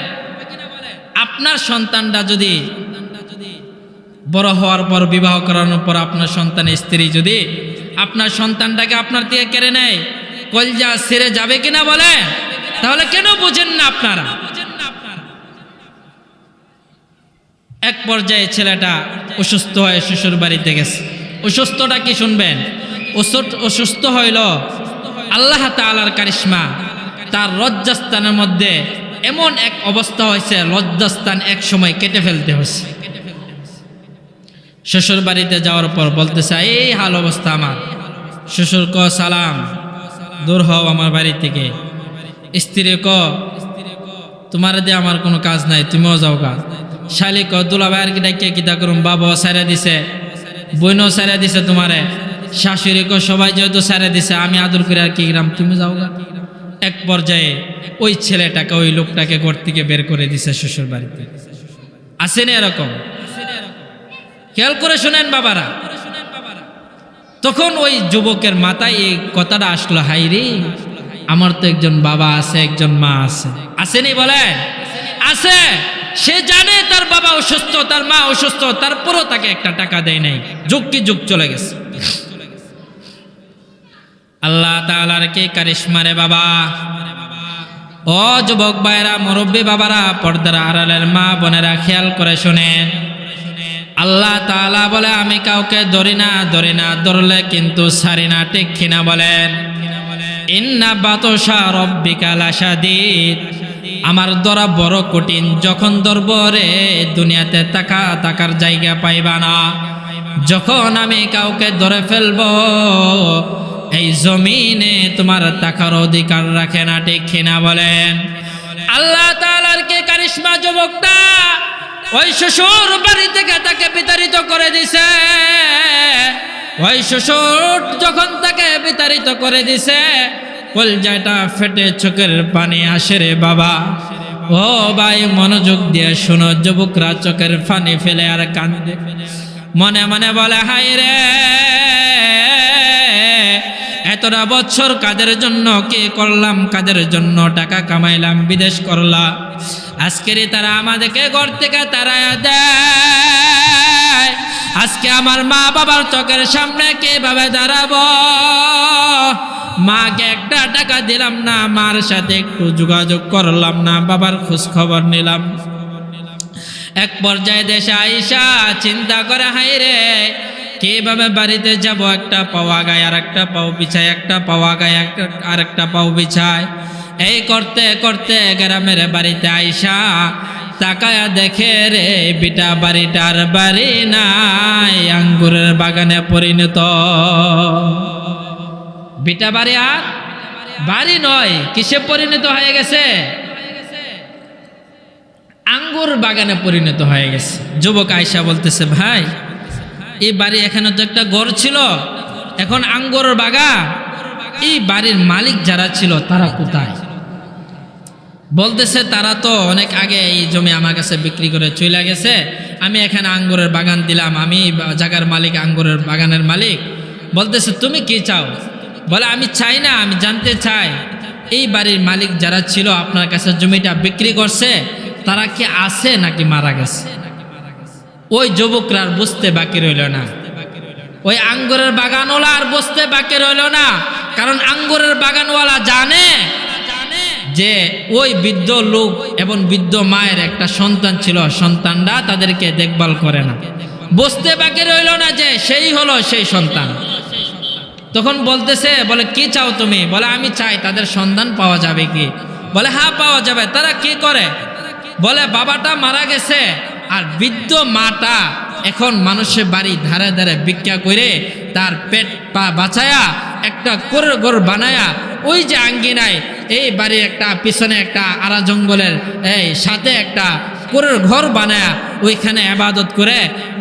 আপনার সন্তানটা যদি বড় হওয়ার পর, বিবাহ করানোর পর আপনার সন্তানের স্ত্রী যদি আপনার সন্তানটাকে আপনার থেকে কেড়ে নেয়, কলজা ছেড়ে যাবে কিনা বলে? তাহলে কেন বুঝেন না আপনারা? এক পর্যায়ে ছেলেটা অসুস্থ হয়ে শ্বশুর বাড়িতে গেছে। অসুস্থটা কি শুনবেন? অসুস্থ হইল আল্লাহ তাআলার কারিশমা। তার লজ্জাস্থানের মধ্যে এমন এক অবস্থা হয়েছে, লজ্জাস্থান এক সময় কেটে ফেলতে হয়েছে। শ্বশুর বাড়িতে যাওয়ার পর বলতেছে, এই হাল অবস্থা আমার। শ্বশুর ক সালাম, দূর হও আমার বাড়ি থেকে। স্ত্রী ক তোমার দিয়ে আমার কোনো কাজ নাই, তুমিও যাও গা। শালি ক দুলাভাইয়ের ডাইকে কিতা করুম, বাবাও সাইরা দিছে, বোনও সাইরা দিছে তোমারে, শাশুড়ি ক সবাই যেহেতু সাইরা দিছে, আমি আদর করে আর কি গ্রাম, তুমি যাও গা। এক পর্যায়ে ওই ছেলেটাকে, ওই লোকটাকে ঘর থেকে বের করে দিছে শ্বশুর বাড়িতে। আসেনি এরকম? খেয়াল করে শোনেন বাবারা। তখন ওই যুবকের মাথায় এই কথাটা আসলো, হাই রে, আমার তো একজন বাবা আছে, একজন মা আছে। আসেনি বলেন? আছে। সে জানে তার বাবা অসুস্থ, তার মা অসুস্থ, তারপরও তাকে একটা টাকা দেয় নাই। যুগ কি যুগ চলে গেছে। আল্লাহ তাআলার কি কারিশমা রে বাবা। ও যুবক ভাইরা, মুরব্বী বাবারা, পর্দার আড়ালের মা বোনেরা, খেয়াল করে শোনেন। আল্লাহ তাআলা বলে, আমি কাউকে ধরি না, ধরলে কিন্তু ছাড়ি না, ঠিক কিনা বলেন? ইন্না বাতশা রব্বিকা লাশাদীদ, আমার ধরা বড় কঠিন, যখন ধরব রে দুনিয়াতে তাকার জায়গা পাইবা না। যখন আমি কাউকে ধরে ফেলব, এই জমিনে তোমার তাকার অধিকার রাখে না, ঠিক কিনা বলেন? আল্লাহ তাআলার কে কারিশমা। যুবকটা ওই শ্বশুর বাড়ি থেকে তাকে বিতাড়িত করে দিছে। ওই শ্বশুর যখন তাকে বিতাড়িত করে দিছে, কলজাটা ফেটে চোখের পানি আসে রে বাবা। ও ভাই, মনোযোগ দিয়ে শোনো। যুবকরা চোখের পানি ফেলে আর কান্দে, মনে মনে বলে, হায় রে, এতটা বছর কাদের জন্য কি করলাম, কাদের জন্য টাকা কামাইলাম, বিদেশ করলাম, আজকেরই তারা আমাদেরকে ঘর থেকে তাড়ায়া দেয়। আজকে আমার মা বাবার চোখের সামনে কিভাবে দাঁড়াবো? মাকে একটা টাকা দিলাম না, মার সাথে একটু যোগাযোগ করলাম না, বাবার খোঁজ খবর নিলাম। এক পর্যায়ে দেশে আইসা চিন্তা করে, হাই রে কিভাবে বাড়িতে যাব, একটা পাওয়া গায় আর একটা পাও বিছায়, একটা পাওয়া গায় আর একটা পাও বিছায়। এই করতে করতে গ্রামের বাড়িতে আইসা তাকায়া দেখে রে বিটা বাড়িটার বাড়ি নাই, আঙ্গুরের বাগানে পরিণত। বিটা বাড়ি আর বাড়ি নয়, কিসে পরিণত হয়ে গেছে? আঙ্গুর বাগানে পরিণত হয়ে গেছে। যুবক আয়সা বলতেছে, ভাই এই বাড়ি এখানে তো একটা ঘর ছিল, এখন আঙ্গুরের বাগান, এই বাড়ির মালিক যারা ছিল তারা কোথায়? বলতেছে, তারা তো অনেক আগে এই জমি আমার কাছে বিক্রি করে চলে গেছে, আমি এখানে আঙ্গুরের বাগান দিলাম, আমি জায়গার মালিক, আঙ্গুরের বাগানের মালিক। বলতেছে, তুমি কি চাও? বলে, আমি চাই না, আমি জানতে চাই এই বাড়ির মালিক যারা ছিল আপনার কাছে জমিটা বিক্রি করছে, তারা কি আছে নাকি মারা গেছে? ওই যুবকরা আর বুঝতে বাকি রইল না, ওই আঙ্গুরের বাগানওয়ালা আর বুঝতে বাকি রইল না। কারণ আঙ্গুরের বাগানওয়ালা জানে যে ওই বৃদ্ধ লোক এবং বৃদ্ধ মায়ের একটা সন্তান ছিল, সন্তানরা তাদেরকে দেখভাল করে না। বুঝতে বাকি রইল না যে সেই হলো সেই সন্তান। তখন বলতেছে, বলে কি চাও তুমি? বলে, আমি চাই তাদের সন্তান পাওয়া যাবে কি? বলে, হ্যাঁ পাওয়া যাবে। তারা কি করে? বলে, বাবাটা মারা গেছে আর বৃদ্ধ মাটা এখন মানুষের বাড়ি ধারে ধারে ভিক্ষা করে তার পেট পা বাঁচায়া একটা কুড়ের ঘর বানায়া ওই যে আঙ্গিনায় এই বাড়ির একটা পিছনে একটা আড়া জঙ্গলের এই সাথে একটা কুড়ের ঘর বানায়া ওইখানে ইবাদত করে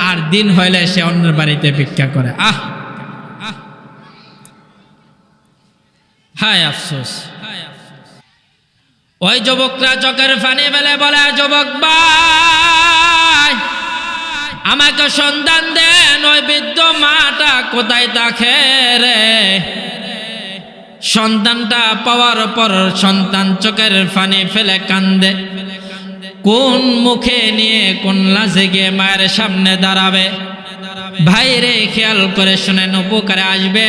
আর দিন হইলে সে অন্যের বাড়িতে ভিক্ষা করে। হায় আফসোস। ওই যুবকরা চোখের পানি ফেলে বলে, যুবক ভাই আমাকে সন্ধান দেন, ওই বৃদ্ধ মাটা কোথায় থাকে রে? সন্তানটা পাওয়ার পর সন্তান চোখের পানি ফেলে কান্দে। কোন মুখে নিয়ে কোন লাজে গিয়ে মায়ের সামনে দাঁড়াবে? ভাইরে খেয়াল করে শুনেন, উপকারে আসবে।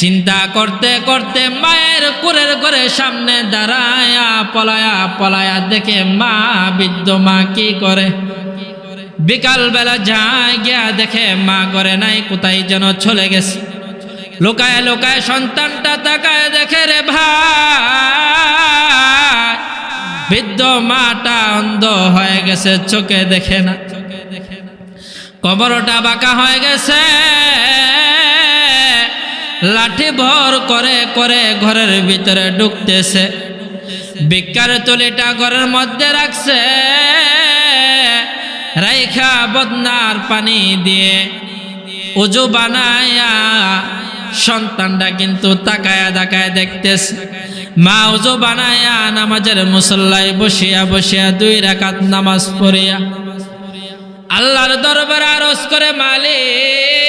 চিন্তা করতে করতে মায়ের কুড়ের ঘরের সামনে দাঁড়ায়া পলায়া পলায়া দেখে মা, বৃদ্ধ মা কি করে। বিকাল বেলা যায়, গিয়া দেখে মা ঘরে নাই, কোথায় যেন চলে গেছে। লুকায় লুকায় সন্তানটা তাকায় দেখে রে ভাই, বৃদ্ধ মাটা অন্ধ হয়ে গেছে, চোখে দেখে না, কবরটা বাঁকা হয়ে গেছে। লাঠি ভর করে করে ঘরের ভিতরে ঢুকতেছে, ভিক্ষার তুলিটা ঘরের মধ্যে রাখছে, রাইখা বদনার পানি দিয়ে উজু বানায়া সন্তানটা কিন্তু তাকায়া তাকায়া দেখতেছে। মা উজু বানায়া নামাজের মুসল্লায় বসিয়া বসিয়া 2 রাকাত নামাজ পড়িয়া আল্লাহর দরবারে আরজ করে, মালিক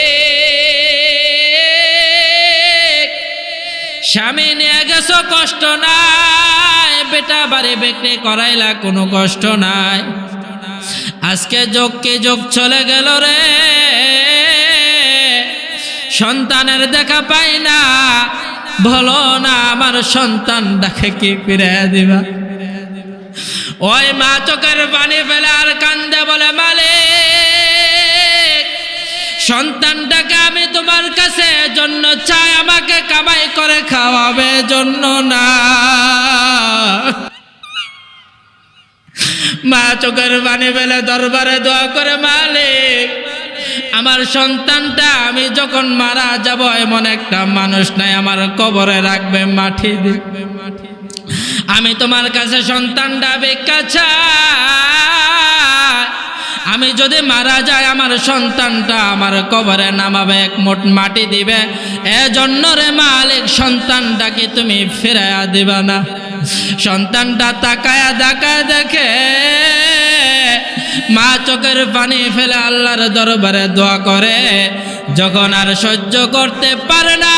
স্বামী নিয়ে গেছো কষ্ট নাই, বেটা বাড়ি বিক্রি করাইলা কোনো কষ্ট নাই, আজকে যোগ কি যোগ চলে গেল রে, সন্তানের দেখা পাই না, বলো না আমার সন্তান দেখে কি ফিরে দিবা? ওই মা চোখের পানি ফেলে আর কান্দে, বলে, মালিক সন্তানটাকে আমি তোমার কাছে জন্য চাই, আমাকে কামাই করে খাওয়াবে জন্য না। মা চোখের পানি ফেলে দরবারে দোয়া করে, মালিক আমার সন্তানটা আমি যখন মারা যাব এমন একটা মানুষ নাই আমার কবরে রাখবে, মাটি দিবে। আমি তোমার কাছে সন্তানটা ভিক্ষা চাই, আমি যদি মারা যাই আমার সন্তানটা আমার কবরে নামাবে, 1 মুঠ মাটি দিবে, এজন্য রে মালিক সন্তানটাকে তুমি ফিরাইয়া দিবা না। সন্তানটা তাকায়া তাকায় দেখে মা চোখের পানি ফেলে আল্লাহর দরবারে দোয়া করে, যখন আর সহ্য করতে পারে না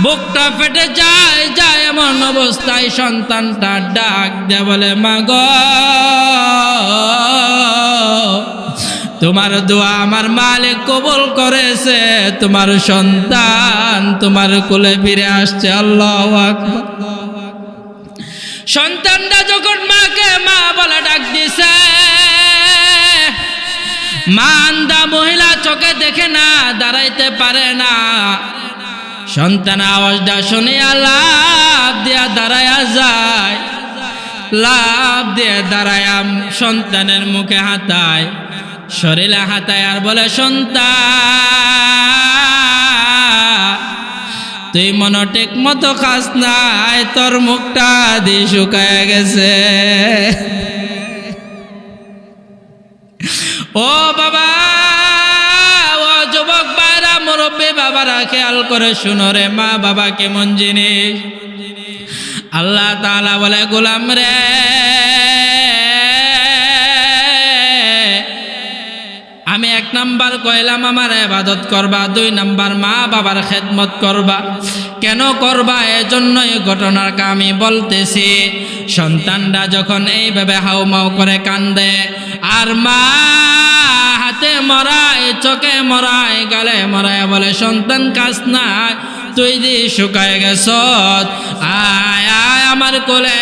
বুকটা ফেটে যায় যায় এমন অবস্থায় সন্তানটা ডাক দেয় বলে মা গো, তোমার দোয়া আমার মালিক কবুল করেছে, তোমার সন্তান তোমার কোলে ফিরে আসছে। আল্লাহু আকবার। সন্তানটা যখন মাকে মা বলে ডাক দিছে, মা আন্ধা মহিলা, চোখে দেখে না, দাঁড়াইতে পারে না। সন্তান আওয়াজটা শুনিয়া লাভ দিয়া দাঁড়ায়া যায়, লাভ দিয়ে দাঁড়ায়া সন্তানের মুখে হাতায়, শরীরে হাতায় আর বলে সন্তান তুই মনে ঠিক মতো খাস নাই, তোর মুখটা দিয়ে শুকায় গেছে। ও বাবা, ও যুবক ভাইরা, মুরব্বী বাবারা, খেয়াল করে শুনো রে, মা বাবা কেমন জিনিস। আল্লাহ তাআলা বলে গোলাম রে, আমি 1 নাম্বার কইলাম আমার ইবাদত করবা, 2 নাম্বার মা বাবার খেদমত করবা। কেন করবা? এজন্যই ঘটনাটা আমি বলতেছি। সন্তানরা যখন এইভাবে হাউমাউ করে কান্দে, আর মা হাতে মরায়, চোখে মরায়, গালে মরায়, বলে সন্তান কাজ না, তুই দি শুকায় গেছ, আয় আয় আমার কোলে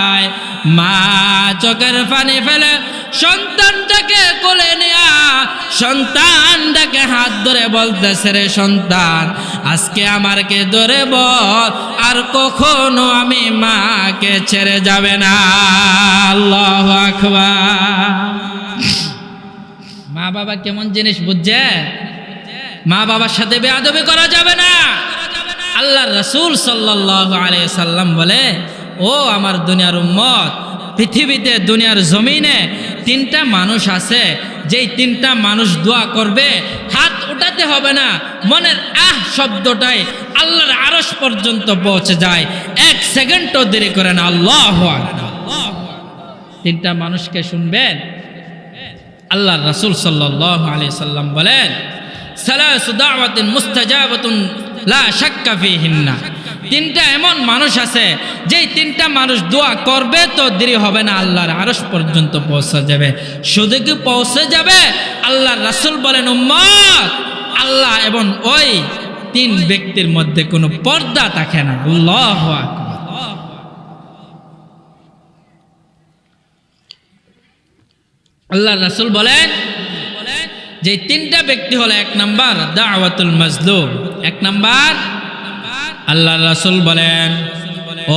আয়। মা চোখের পানি ফেলে সন্তানটাকে কোলে নেয়া, সন্তানটাকে হাত ধরে বলতেছে রে সন্তান, আজকে আমারকে ধরে বল, আর কখনো আমি মাকে ছেড়ে যাবে না। আল্লাহু আকবার। মা বাবা কেমন জিনিস বুঝছে? মা বাবার সাথে বেয়াদবি করা যাবে না। আল্লাহর রাসূল সাল্লাল্লাহু আলাইহি সাল্লাম বলে, ও আমার দুনিয়ার উম্মত, পৃথিবীতে দুনিয়ার জমিনে 3টা মানুষ আছে, যেই 3টা মানুষ দোয়া করবে হাত উঠাতে হবে না, মনের শব্দটাই আল্লাহর আরশ পর্যন্ত পৌঁছে যায়, 1 সেকেন্ডও দেরি করে না। আল্লাহু আকবার। 3টা মানুষকে শুনবেন। আল্লাহর রাসূল সাল্লাল্লাহু আলাইহি সাল্লাম বলেন, সালাসু দাওয়াতিন মুস্তাজাবাতুন লা শাক্কা ফিহিন্না। 3টা এমন মানুষ আছে, যেই 3টা মানুষ দোয়া করবে তো দেরি হবে না, আল্লাহর আরশ পর্যন্ত পৌঁছে যাবে। শুধু কি পৌঁছে যাবে? আল্লাহর রাসূল বলেন, উম্মত, আল্লাহ এবং ওই 3 ব্যক্তির মধ্যে কোনো পর্দা থাকে না। আল্লাহু আকবার। আল্লাহর রাসূল বলেন যে 3টা ব্যক্তি হলো, 1 নাম্বার দাওয়াতুল মাজলুম। 1 নাম্বার, আল্লাহর রাসূল বলেন,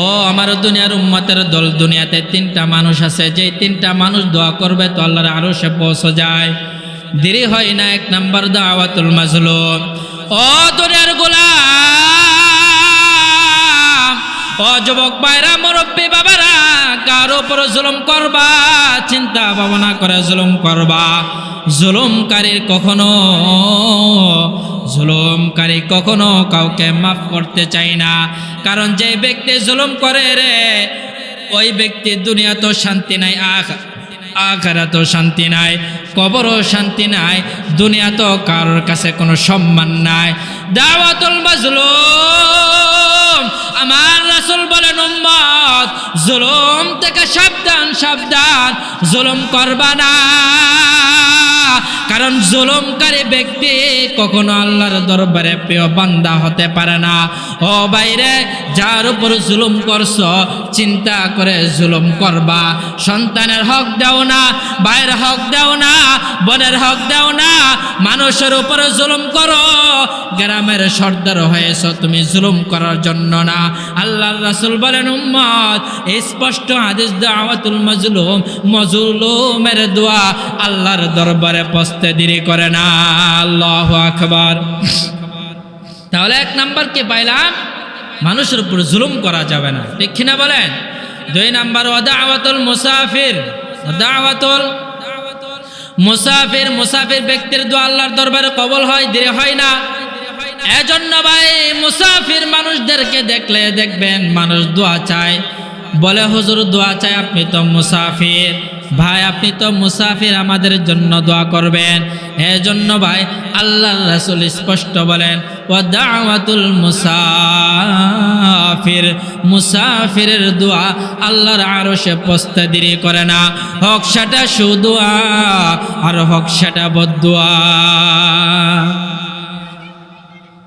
ও আমার দুনিয়ার উম্মতের দল, দুনিয়াতে 3টা মানুষ আছে, যেই 3টা মানুষ দোয়া করবে তো আল্লাহর আরশে পৌঁছে যায়, দেরি হয় না। 1 নাম্বার দাওয়াতুল মাজলুম। ও দুনিয়ার গোলাম, ও যুবক ভাইরা, মুরব্বী বাবারা, কার উপর জুলুম করবা চিন্তা ভাবনা করে জুলুম করবা। জুলুমকারী কখনো কাউকে মাফ করতে চাই না, কারণ যে ব্যক্তি জুলুম করে রে, ওই ব্যক্তি দুনিয়া তো শান্তি নাই, আখিরাতে শান্তি নাই, কবরও শান্তি নাই, দুনিয়া তো কারোর কাছে কোনো সম্মান নাই। দাওয়াতুল মাজলুম, আমার রাসূল বলেন, উম্মত, জুলুম থেকে সাবধান, সাবধান, জুলুম করবা না, কারণ জুলুমকারী ব্যক্তি কখনো আল্লাহর দরবারে প্রিয় বান্দা হতে পারে না। ও বাইরে, যার উপর জুলুম করছো চিন্তা করে জুলুম করবা। সন্তানের হক দাও না, ভাইয়ের হক দাও না, বোনের হক দাও না, মানুষের উপরে জুলুম করো। গ্রামের সর্দার হয়েছো তুমি জুলুম করার জন্য না। আল্লাহর রাসূল বলেন, উম্মত, স্পষ্ট হাদিস, দাওয়াতুল মাজলুম, মাজলুমের দোয়া আল্লাহর দরবারে পৌঁছতে দেরি করে না। আল্লাহু আকবার। তাহলে 1 নাম্বার কি পাইলাম? মানুষের উপর জুলুম করা যাবে না, ঠিক কিনা বলেন? 2 নাম্বার, দাওয়াতুল মুসাফির। দাওয়াতুল মুসাফির, মুসাফির ব্যক্তির দোয়া আল্লাহর দরবারে কবুল হয়, দেরি হয় না। এজন্য ভাই, মুসাফির মানুষদেরকে দেখলে দেখবেন মানুষ দোয়া চায়, বলে হুজুর দোয়া চায়, আপনি তো মুসাফির। ভাই আপনি তো মুসাফির, আমাদের জন্য দোয়া করবেন। এজন্য ভাই আল্লাহর রাসূল স্পষ্ট বলেন, ওয়া দাওয়াতুল মুসাফির, মুসাফিরের দোয়া আল্লাহর আরশে পৌঁছতে দেরি করে না, হোক সেটা সুদোয়া আর হোক সেটা বদদোয়া।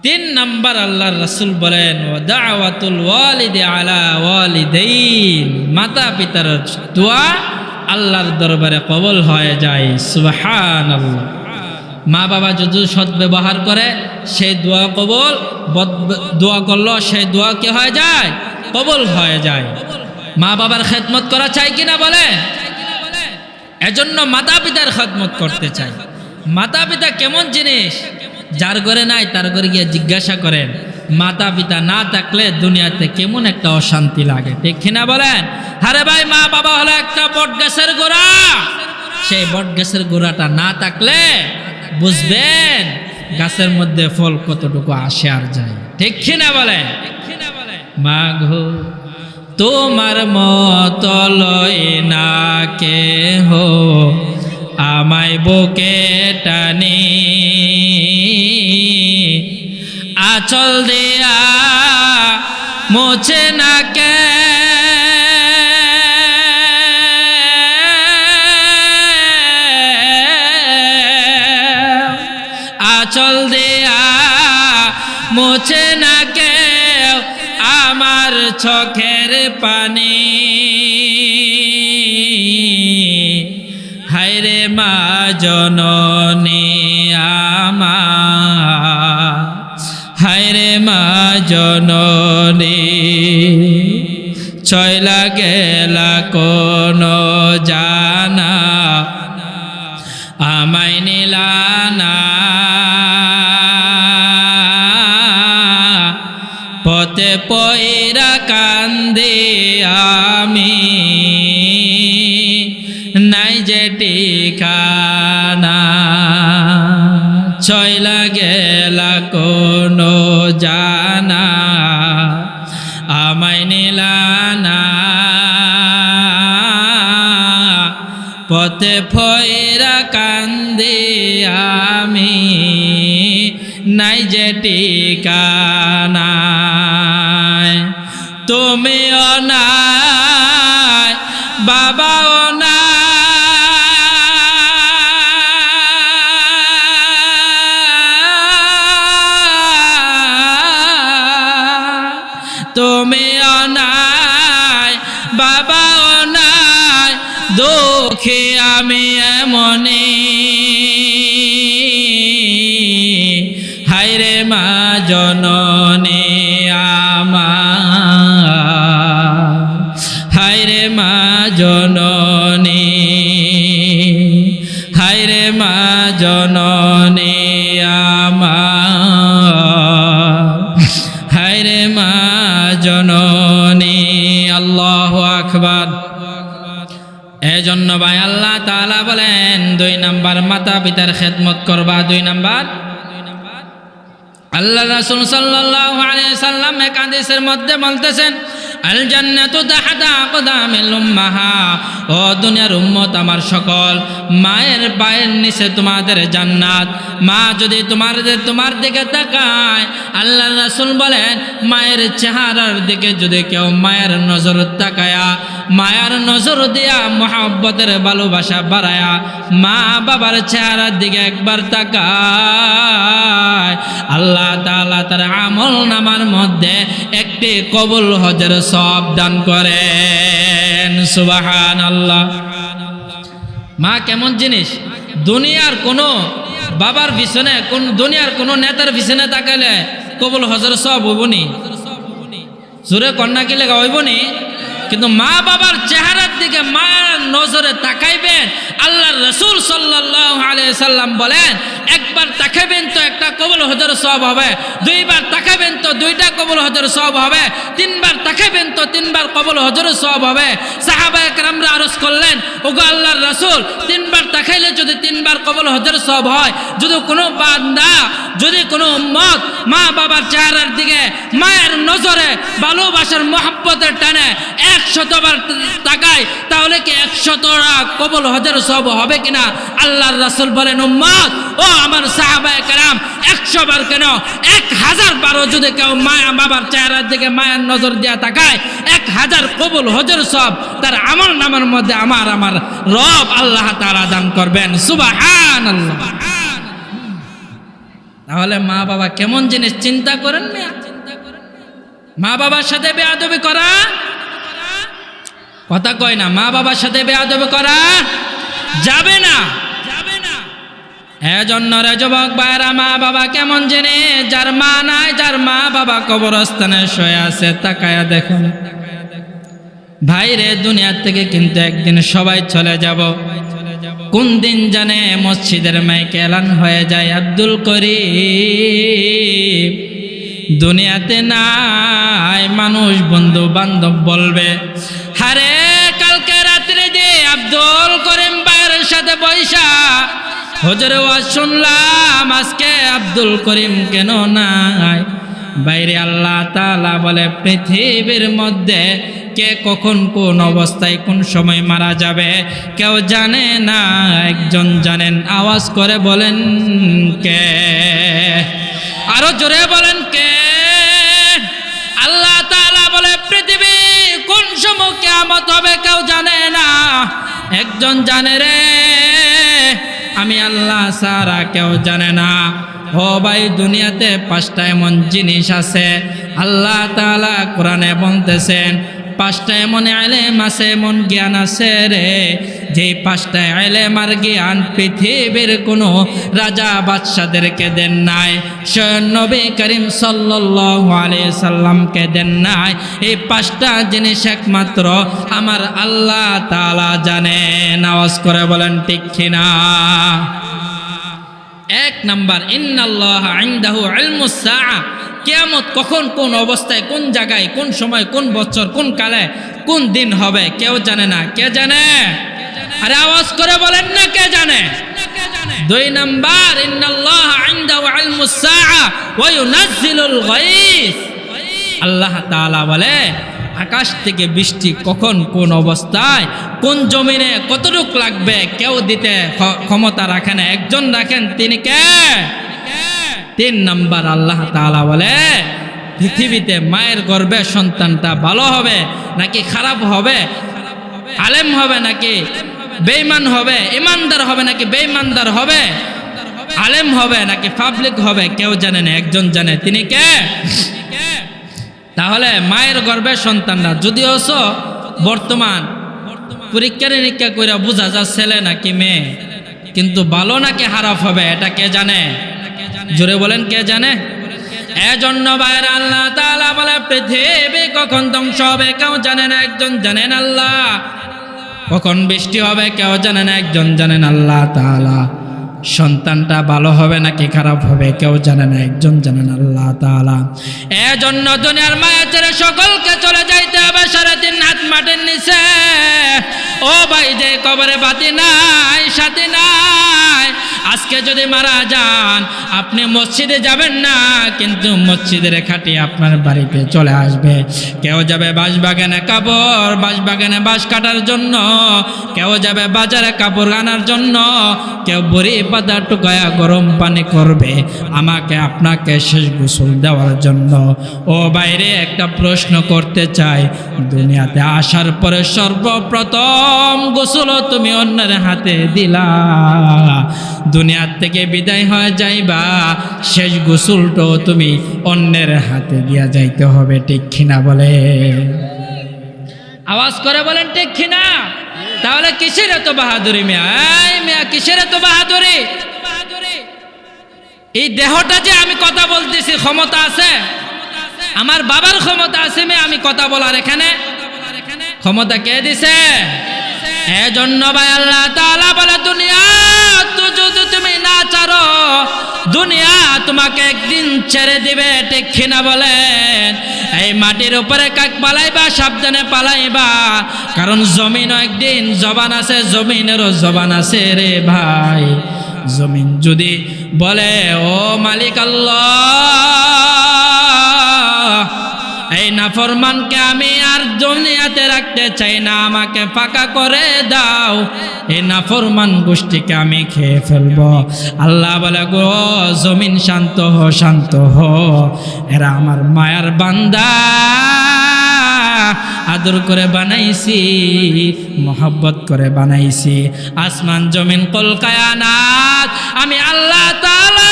3 নাম্বার আল্লাহর রাসূল বলেন, ওয়া দাওয়াতুল ওয়ালিদি আলা ওয়ালিদাইন, মাতা পিতার দোয়া আল্লাহর দরবারে কবুল হয়ে যায়। সুবহানাল্লাহ। মা বাবা যদি সৎ ব্যবহার করে সেই দোয়া কবুল, দোয়া করলো সেই দোয়া কি হয়ে যায়? কবুল হয়ে যায়। মা বাবার খেদমত করা চাই কিনা বলেন? এজন্য মাতা পিতার খেদমত করতে চাই। মাতা পিতা কেমন জিনিস? যার ঘরে নাই তার ঘরে গিয়ে জিজ্ঞাসা করেন, মাতা পিতা না থাকলে দুনিয়াতে কেমন একটা অশান্তি লাগে, ঠিক কিনা বলেন? আরে ভাই, মা বাবা হলো একটা বট গাছের গোড়া, সেই বট গাছের গোড়াটা না থাকলে বুঝবেন গাছের মধ্যে ফল কতটুকু আসে আর যায়, ঠিক কিনা বলেন? মাগো তোমার মত লয় না কেহ আমায় বুকে টানি, আঁচল দিয়া মোছে না কে আঁচল দিয়া মোছে না কেউ আমার চোখের পানি। হায়রে মা জননী আমার, হায়রে মা জননী, চইলা গেলা কোন জানা আমায় নিলানা, পথে পয়রা কান্দে আমি, নাই যে ঠিকানা, চইলা গেলা কোন জানা আমায় নিলানা, পথে পয়রা কান্দে আমি, নাই যে ঠিকানা। তুমিও নাই বাবাও নাই, তুমিও নাই বাবাও নাই, দুঃখী আমি এমনি। হায়রে মা জননী আমার, হায়রে মা জননী, হায়রে মা জননী আমার, হায়রে মা জননী। আল্লাহু আকবার। এজন্য ভাই আল্লাহ তাআলা বলেন 2 নাম্বার মাতা পিতার খেদমত করবা। 2 নাম্বার আল্লাহ রাসূল সাল্লাল্লাহু আলাইহি সাল্লাম এক হাদিসের মধ্যে বলতেছেন, আল জান্নাতু তাহতা আকদামিল উম্মাহা, ও দুনিয়ার উম্মত আমার সকল, মায়ের পায়ের নিচে তোমাদের জান্নাত। মা যদি তোমার দিকে তাকায়, আল্লাহ রাসূল বলেন মায়ের চেহারার দিকে যদি কেউ মায়ের নজর তাকায়া, মায়ের নজর দিয়া মহব্বতের ভালোবাসা বাড়ায়া মা বাবার চেহারার দিকে একবার তাকায়, আল্লাহ তাআলা তার আমল নামার মধ্যে একটি কবুল হজের সওয়াব দান করেন। সুবহানাল্লাহ। মা কেমন জিনিস? দুনিয়ার কোনো বাবার পিছনে, কোন দুনিয়ার কোনো নেতার পিছনে তাকাইলে কবুল হজের সওয়াব হইবনি, জোরে কন্যা কি লেখা হইবনি, কিন্তু মা বাবার চেহারার দিকে মায়ের নজরে তাকাইবেন। আল্লাহর রাসূল সাল্লাল্লাহু আলাইহি সাল্লাম বলেন, একবার তাকাইবেন তো একটা কবুল হজের সওয়াব হবে, 2 বার তাকাইবেন তো 2টা কবুল হজের সওয়াব হবে, 3 বার তাকাইবেন তো 3 বার কবুল হজের সওয়াব হবে। সাহাবায়ে কেরামরা আরজ করলেন, ওগো আল্লাহর রাসূল, 3 বার তাকাইলে যদি 3 বার কবুল হজের সওয়াব হয়, যদি কোনো বান্দা, যদি কোনো উম্মত মা বাবার চেহারার দিকে মায়ের নজরে ভালোবাসার মহব্বতের টানে 100 বার তাকায়, তাহলে কি 100টা কবুল হজের সব হবে কিনা? আল্লাহর রাসূল বলেন, উম্মত ও আমার সাহাবায়ে কেরাম, 100 বার কেন 1000 বারও যদি কেউ মায়া বাবার চেহারার দিকে মায়ার নজর দিয়া তাকায়, 1000 কবুল হজের সব তার আমল নামার মধ্যে আমার রব আল্লাহ তাআলা দান করবেন। সুবহানাল্লাহ। তাহলে মা বাবা কেমন জিনিস চিন্তা করেন না? মা বাবার সাথে বেয়াদবি করা, কথা কয় না, মা বাবার সাথে বেয়াদবি করা যাবে না। এজন্য রে যুবক ভাইরা, মা বাবা কেমন জিনিস, যার মা নাই, যার মা বাবা কবরস্থানে শুয়ে আছে, তাকায়া দেখুন ভাই রে, দুনিয়া থেকে কিন্তু একদিন সবাই চলে যাব। কোন দিন জানে মসজিদের মাইকে এলান হয়ে যায়, আব্দুল করিম দুনিয়াতে নাই। মানুষ বন্ধু বান্ধব বলবে, হারে কালকে রাত্রে যে আব্দুল করিম ভাইয়ের সাথে বৈশা হুজুরে ওয়াজ শুনলাম, আজকে আব্দুল করিম কেন নাই? বাইরে আল্লাহ তাআলা বলে, পৃথিবীর মধ্যে কে কখন কোন অবস্থায় কোন সময় মারা যাবে কেউ জানে না, একজন জানেন। আওয়াজ করে বলেন কে? আরো জোরে বলেন কে? আল্লাহ তাআলা বলে, পৃথিবী কোন সময় কিয়ামত হবে কেউ জানে না, একজন জানে রে, আমি আল্লাহ ছাড়া কেউ জানে না। ও ভাই, দুনিয়াতে 5টা এমন জিনিস আছে আল্লাহ তাআলা কোরআনে বলতেছেন, 5টা এমন ইলম আছে, এমন জ্ঞান আছে রে, যে 5টা ইলম আর জ্ঞান পৃথিবীর কোনো রাজা বাদশাদেরকে দেন নাই, স্বয়ং নবী করিম সাল্লাল্লাহু আলাইহি সাল্লামকে দেন নাই। এই 5টা জিনিস একমাত্র আমার আল্লাহ তাআলা জানেন। আওয়াজ করে বলেন ঠিক কিনা? 1 নাম্বার, ইন্নাল্লাহা ইনদাহু ইলমুস সাআ, কিয়ামত কখন কোন অবস্থায় কোন জায়গায় কোন সময় কোন বছর কোন কালে কোন দিন হবে কেউ জানে না। কে জানে? আরে আওয়াজ করে বলেন না, কে জানে? 2 নাম্বার, ইন্নাল্লাহা ইনদাহু ইলমুস সাআ ওয়া ইউনাজ্জিলুল গায়স, আল্লাহ তাআলা বলে আকাশ থেকে বৃষ্টি কখন কোন অবস্থায় কোন জমিনে কতটুক লাগবে কেউ দিতে ক্ষমতা রাখে না, একজন রাখেন, তিনি কে? 3 নাম্বার, আল্লাহ তাআলা বলে পৃথিবীতে মায়ের গর্ভে সন্তানটা ভালো হবে নাকি খারাপ হবে, আলেম হবে নাকি বেঈমান হবে, ইমানদার হবে নাকি বেঈমানদার হবে, আলেম হবে নাকি পাবলিক হবে, কেউ জানে না, একজন জানে, তিনি কে? তাহলে মায়ের গর্ভে সন্তানরা যদিও বর্তমান পরীক্ষা নিরীক্ষা করে বোঝা যায় ছেলে নাকি মেয়ে, কিন্তু ভালো নাকি খারাপ হবে এটা কে জানে? জোরে বলেন, কে জানে? এজন্য ভাইরা, আল্লাহ তাআলা বলে পৃথিবী কখন ধ্বংস হবে কেউ জানে না, একজন জানেন আল্লাহ। কখন বৃষ্টি হবে কেউ জানে না, একজন জানেন আল্লাহ তাআলা। সন্তানটা ভালো হবে নাকি খারাপ হবে কেউ জানে না, একজন জানেন আল্লাহ তাআলা। এজন্য দুনিয়ার মায়া ছেড়ে সকলকে চলে যাইতে হবে 3.5 হাত মাটির নিচে। ও ভাই, যে কবরে বাতি নাই সাথী নাই, আজকে যদি মারা যান আপনি মসজিদে যাবেন না, কিন্তু মসজিদের খাটি আপনার বাড়িতে চলে আসবে। কেউ যাবে বাঁশবাগানে বাঁশবাগানে বাঁশ কাটার জন্য, কেউ যাবে বাজারে কাপড় আনার জন্য, কেউ বড়ি পাতা টুকায়া গরম পানি করবে আমাকে আপনাকে শেষ গোসল দেওয়ার জন্য। ও বাইরে, একটা প্রশ্ন করতে চাই, দুনিয়াতে আসার পরে সর্বপ্রথম গোসল তুমি অন্যের হাতে দিলা, দুনিয়ার থেকে বিদায় হয়ে যাইবা, শেষ গোসলটাও তুমি অন্যের হাতে দিয়া যাইতে হবে, ঠিক কিনা বলে? আওয়াজ করে বলেন ঠিক কিনা? তাহলে কিসের এত বাহাদুরি মিয়া? এই মিয়া, কিসের এত বাহাদুরি? এই দেহটা যে আমি কথা বলতেছি ক্ষমতা আছে, আমার বাবার ক্ষমতা আছে মিয়া আমি কথা বলার, এখানে ক্ষমতা কে দিছে? এজন্য ভাই আল্লাহ তাআলা বলে দুনিয়া যদি তুমি না ছাড়ো, দুনিয়া তোমাকে একদিন ছেড়ে দিবে, ঠিক কিনা বলেন? এই মাটির উপরে কাক পালাইবা, সাবধানে পালাইবা, কারণ জমিনও একদিন জবান আছে, জমিনেরও জবান আছে রে ভাই। জমিন যদি বলে ও মালিক আল্লাহ, এই নাফরমানকে আমি আর দুনিয়াতে রাখতে চাই না, আমাকে ফাঁকা করে দাও, এই নাফরমান গোষ্ঠীকে আমি খেয়ে ফেলবো। আল্লাহ বলে, গো জমিন শান্ত হো, শান্ত হো, এরা আমার মায়ার বান্দা, আদর করে বানাইছি, মোহব্বত করে বানাইছি। আসমান জমিন কুল কায়নাত আমি আল্লাহ তাআলা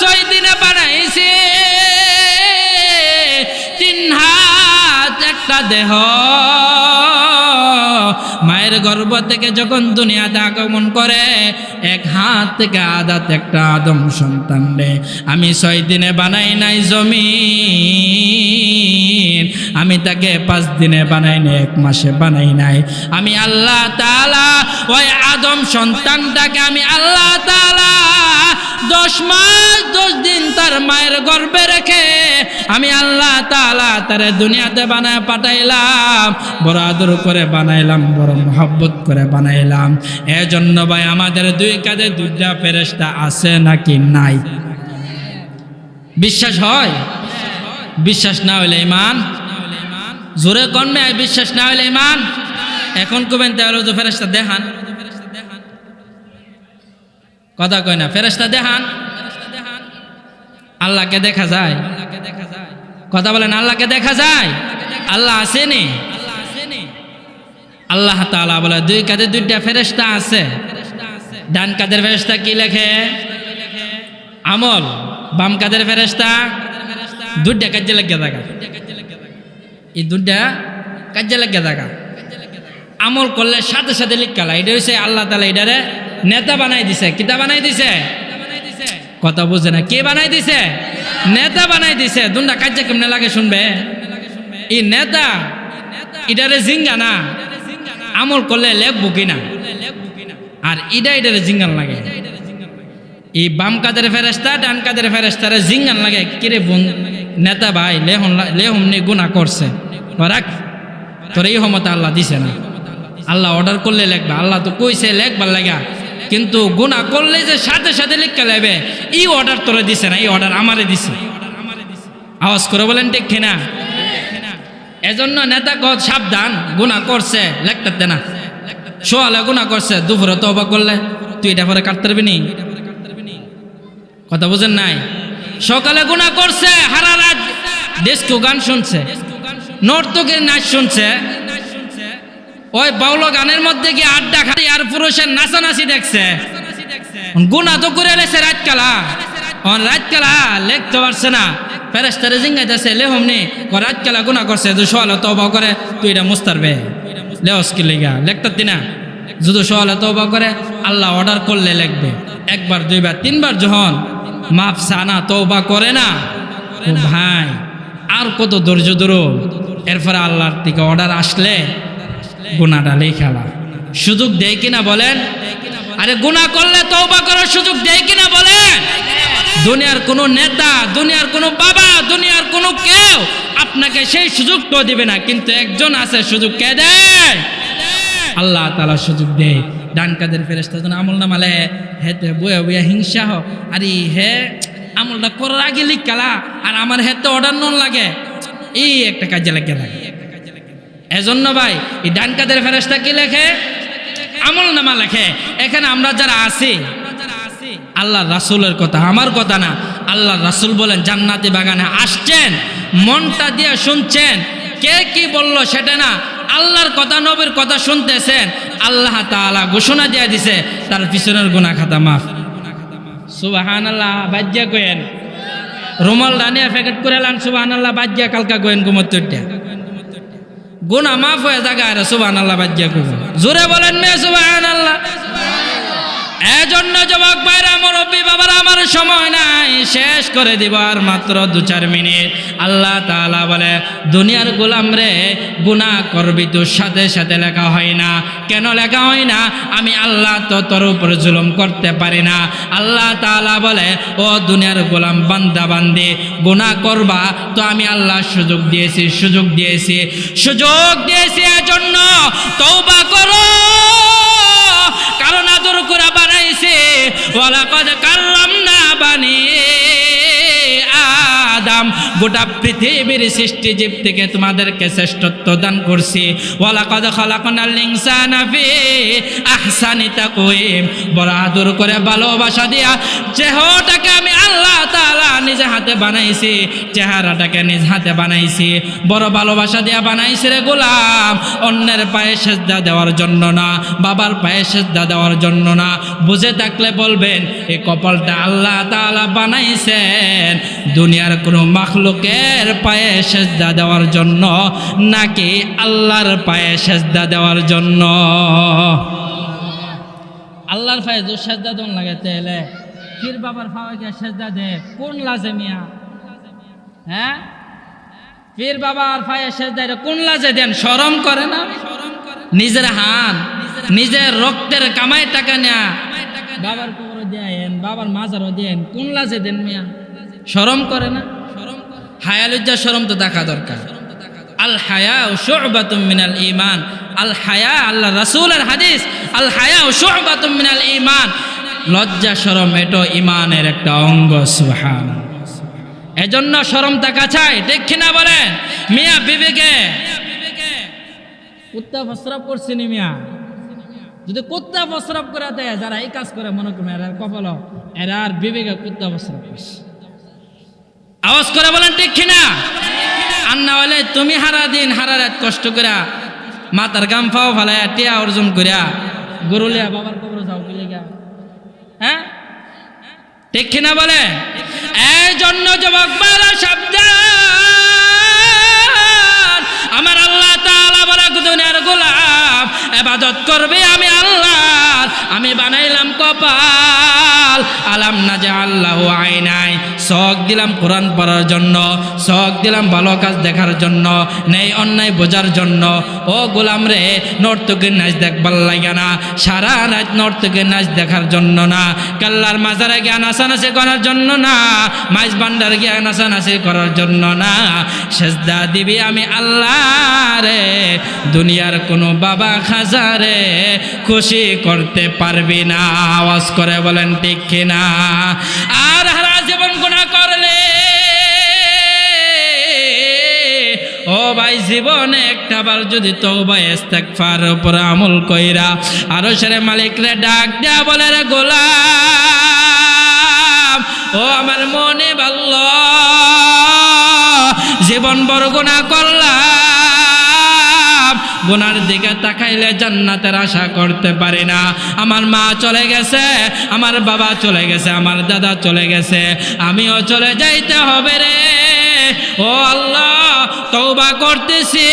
6 দিনে বানাইছি। 3 হাত, একটা দেহ। মায়ের গর্ভ থেকে যখন দুনিয়াতে আগমন করে, 1 হাত থেকে আদাত একটা আদম সন্তান রে আমি 6 দিনে বানাই নাই জমিন, আমি তাকে 5 দিনে বানাই নাই, 1 মাসে বানাই নাই। আমি আল্লাহ তাআলা ওই আদম সন্তানটাকে আমি আল্লাহ তাআলা 10 মাস 10 দিন তার মায়ের গর্ভে রেখে আমি আল্লাহ তাআলা তারে দুনিয়াতে বানায় পাঠাইলাম, বড় আদর করে বানাইলাম, বড় মোহব্বত করে বানাইলাম। এজন্য ভাই আমাদের 2 কাঁধে 2টা ফেরেশতা আছে নাকি নাই? বিশ্বাস হয়? বিশ্বাস না হইলে ঈমান, জোরে কন্যা, বিশ্বাস না হইলে ঈমান। এখন কবেন তাহলে যে ফেরেশতা দেখান, কথা কয় না, ফেরেশতা দেখান। আল্লাহকে দেখা যায়? কথা বলেন, আল্লাহকে দেখা যায়? আল্লাহ আসেনি? আল্লাহ তাআলা বলে 2 কাঁধে 2টা ফেরেশতা আছে। ডান কাঁধের ফেরেশতা কি লেখে? আমল। বাম কাঁধের ফেরেশতা 2টা কাজে লাগিয়ে থাকা। এই 2টা কাজে লাগিয়ে থাকা, আমল করলে সাথে সাথে লিখালা। এটা হচ্ছে আল্লাহ তাআলা এটারে নেতা বানাই দিছে। কিতা বানাই দিছে? কথা বুঝে না, কে বানাই দিছে? নেতা বানাই দিছে। 2টা কাজে কেমনে লাগে শুনবে? এই নেতা এটারে জিঙ্গা না, আমল করলে লেখবো কিনা, আর এটারে জিঙ্গান লাগে। এই বাম কাদের ফেরেশতা ডান কাদের ফেরেশতারে জিঙ্গান লাগে, কিরে বোন নেতা ভাই লেহমনি গুনাহ করছে, রাখ তোর এই ক্ষমতা আল্লাহ দিছে না। আল্লাহ অর্ডার করলে লেখবা, আল্লাহ তো কইছে লেখবার লাগা, কিন্তু গুনাহ করলে যে সাথে সাথে লিখতে লাগবে এই অর্ডার তোরে দিছে না, এই অর্ডার আমারে দিছে। আওয়াজ করে বলেন ঠিক কিনা? এজন্য নেতা কত সাবধান, গুনাহ করছে লেখতে না, সোয়ালে গুনাহ করছে, দুপুরে তওবা করলে তুই এটা পরে কাটতে পারবি নি? কথা বুঝেন নাই? সকালে গুনাহ করছে, সারা রাত ডিস্কো গান শুনছে, নর্তকের নাচ শুনছে, ওই বাউল গানের মধ্যে গিয়ে আড্ডা খাই আর পুরুষের নাচানাচি দেখছে, গুনাহ তো করে লেছে রাতকালা। রাতকালা লেখতে পারছে না, ফেরেশতারে জিঙ্গাইতেছে লেহমনি রাতকালা গুনাহ করছে, যদি সোয়ালে তওবা করে তুই এটা মুস্তারবে লেওস কি লেগা লেখতে না। যদি সোয়ালে তওবা করে আল্লাহ অর্ডার করলে লিখবে। 1 বার 2 বার 3 বার যখন মাফ সানা তওবা করে না, ও ভাই আর কত ধৈর্য ধরো, এরপরে আল্লাহর থেকে অর্ডার আসলে গুনাহটা লেখালা। সুযোগ দেয় কিনা বলেন? আরে গুনাহ করলে তওবা করার সুযোগ দেয় কিনা বলেন? দুনিয়ার কোনো নেতা, দুনিয়ার কোনো বাবা, দুনিয়ার কোনো কেউ আপনাকে সেই সুযোগটাও দিবে না, কিন্তু একজন আছে সুযোগ কে দেয়? আল্লাহ তাআলা সুযোগ দেয়। ডান কাদের ফেরেশতা যখন আমল নামালে হেতে বয়া বয়া হিংসা হোক, আরে হে আমলটা করার আগে লিখালা আর আমার হেতে অর্ডার নন লাগে, এই একটা কাজে লাগে। এজন্য ভাই এই ডান কাদের ফেরেশতা কি লেখে? আমল নামা লেখে। এখানে আমরা যারা আছি, আল্লাহ রাসূলের কথা, আমার কথা না, আল্লাহ রাসূল বলেন জান্নাতি বাগানে আসছেন, মনটা দিয়ে শুনছেন, কে কি বললো সেটা না, আল্লাহর কথা নবীর কথা শুনতেছেন, আল্লাহ তাআলা ঘোষণা দিয়ে দিছে তার পিছনের গুনাহ খাতা মাফ। সুবহানাল্লাহ, বাজ্যা কইেন, রুমাল দানিয়া প্যাকেট করে লান, সুবহানাল্লাহ বাজ্যা কালকা কইেন ঘুমোত্তরটা গুনাহ মাফ হয়ে জায়গা। আর সুবহানাল্লাহ বাজ্যা কইবেন, জোরে বলেন মে সুবহানাল্লাহ। এজন্য যুবক ভাইরা, মুরব্বী বাবারা, আমার সময় নাই, শেষ করে দিব আর মাত্র 2-4 মিনিট। আল্লাহ তাআলা বলে দুনিয়ার গোলাম রে, গুনাহ করবি তো সাথে সাথে লেখা হয় না। কেন লেখা হয় না? আমি আল্লাহ তো তোর উপর জুলুম করতে পারি না। আল্লাহ তাআলা বলে ও দুনিয়ার গোলাম বান্দা বান্দি, গুনাহ করবা তো আমি আল্লাহ সুযোগ দিয়েছি, সুযোগ দিয়েছি, সুযোগ দিয়েছি, এজন্য তওবা করো, কারণ আদর করে বানাইছে। ওয়ালাকাদ কাররামনা বানি আদম, গোটা পৃথিবীর সৃষ্টি জীব থেকে তোমাদেরকে শ্রেষ্ঠত্ব দান করছি। ওয়ালাকাদ খালাকনাল ইনসানা ফি আহসানি তাকওয়িম, বড় আদর করে ভালোবাসা দিয়া চেহারাটাকে আমি আল্লাহ তাআলা নিজে হাতে বানাইছি, চেহারাটাকে নিজ হাতে বানাইছি, বড় ভালোবাসা দিয়া বানাইছি রে গোলাম। অন্যের পায়ে সেজদা দেওয়ার জন্য না, বাবার পায়ে সেজদা দেওয়ার জন্য না। বুঝে থাকলে বলবেন এই কপালটা আল্লাহ তাআলা বানাইছেন দুনিয়ার কোনো মাখলুকের পায়ে সেজদা দেওয়ার জন্য নাকি আল্লাহর পায়ে সেজদা দেওয়ার জন্য? আল্লাহর পায়ে যে সেজদা দন লাগে তাহলে পীর বাবার পায়ে গিয়ে সেজদা দে কোন লাজে মিয়া? হ্যাঁ, পীর বাবার পায়ে সেজদা কোন লাজে দেন? শরম করে না? নিজের হাত নিজের রক্তের কামাই টাকা নেয়া বাবার কবর দেন, বাবার মাজারও দেন, কোন লাজে দেন মিয়া? শরম করে না? হায়া লজ্জা শরম তো দেখা দরকার। আল হায়া শু'বাতুম মিনাল ঈমান, আল হায়া আল্লাহ রাসূলের হাদিস, আল হায়া শু'বাতুম মিনাল ঈমান, লজ্জা শরম এটা ঈমানের একটা অঙ্গ। সুবহানাল্লাহ। এজন্য শরম থাকা চাই, ঠিক কিনা বলেন? মিয়া বিবেকে কুত্তা প্রস্রাব করছে নি মিয়া? যদি কুত্তা প্রস্রাব করে দেয়, যারা এই কাজ করে মনে করুন এরা কপাল, এরা আর বিবেকে কুত্তা প্রস্রাব করছে। আওয়াজ করে বলেন ঠিক কিনা? আর না হলে তুমি হারা দিন হারা রাত কষ্ট করা মাথার গাম ফাও ফালাইয়া টিয়া অর্জন করিয়া গরুলিয়া বাবার কবর যাও কি লেগা? হ্যাঁ, ঠিক কিনা বলে? এই জন্য যুবক ভাইরা সাবধান, আমার আল্লাহ তাআলা বলে দুনিয়ার গোলাম ইবাদত করবে আমি আল্লাহর, আমি বানাইলাম কপাল, আলাম নাজআল লাহু আইনাই, চোখ দিলাম কোরআন পড়ার জন্য, চোখ দিলাম ভালো কাজ দেখার জন্য, নেই অন্যায় বোঝার জন্য। ও গোলাম রে, নর্তকীর নাচ দেখবার লাগে না, সারা রাত নর্তকীর নাচ দেখার জন্য না, কাল্লার মাজারে গিয়ে নাচানাচি করার জন্য না, মাইজ ভান্ডার গিয়ে নাচানাচি করার জন্য না। সেজদা দিবি আমি আল্লাহ রে, দুনিয়ার কোনো বাবা খাজারে খুশি করতে পারবি না। আওয়াজ করে বলেন ঠিক কিনা? আর হারা জীবন গুনাহ করলে ও ভাই, জীবনে একটাবার যদি তওবা ইস্তেগফার উপর আমল কইরা আরশের মালিক রে ডাক দেয়া বলে রে গোলাম ও আমার মনে ভালো, জীবন বড় গুনাহ করলাম, গুনার দিকে তাকাইলে জান্নাতের আশা করতে পারি না। আমার মা চলে গেছে, আমার বাবা চলে গেছে, আমার দাদা চলে গেছে, আমিও চলে যাইতে হবে রে। ও আল্লাহ, তওবা করতেছি,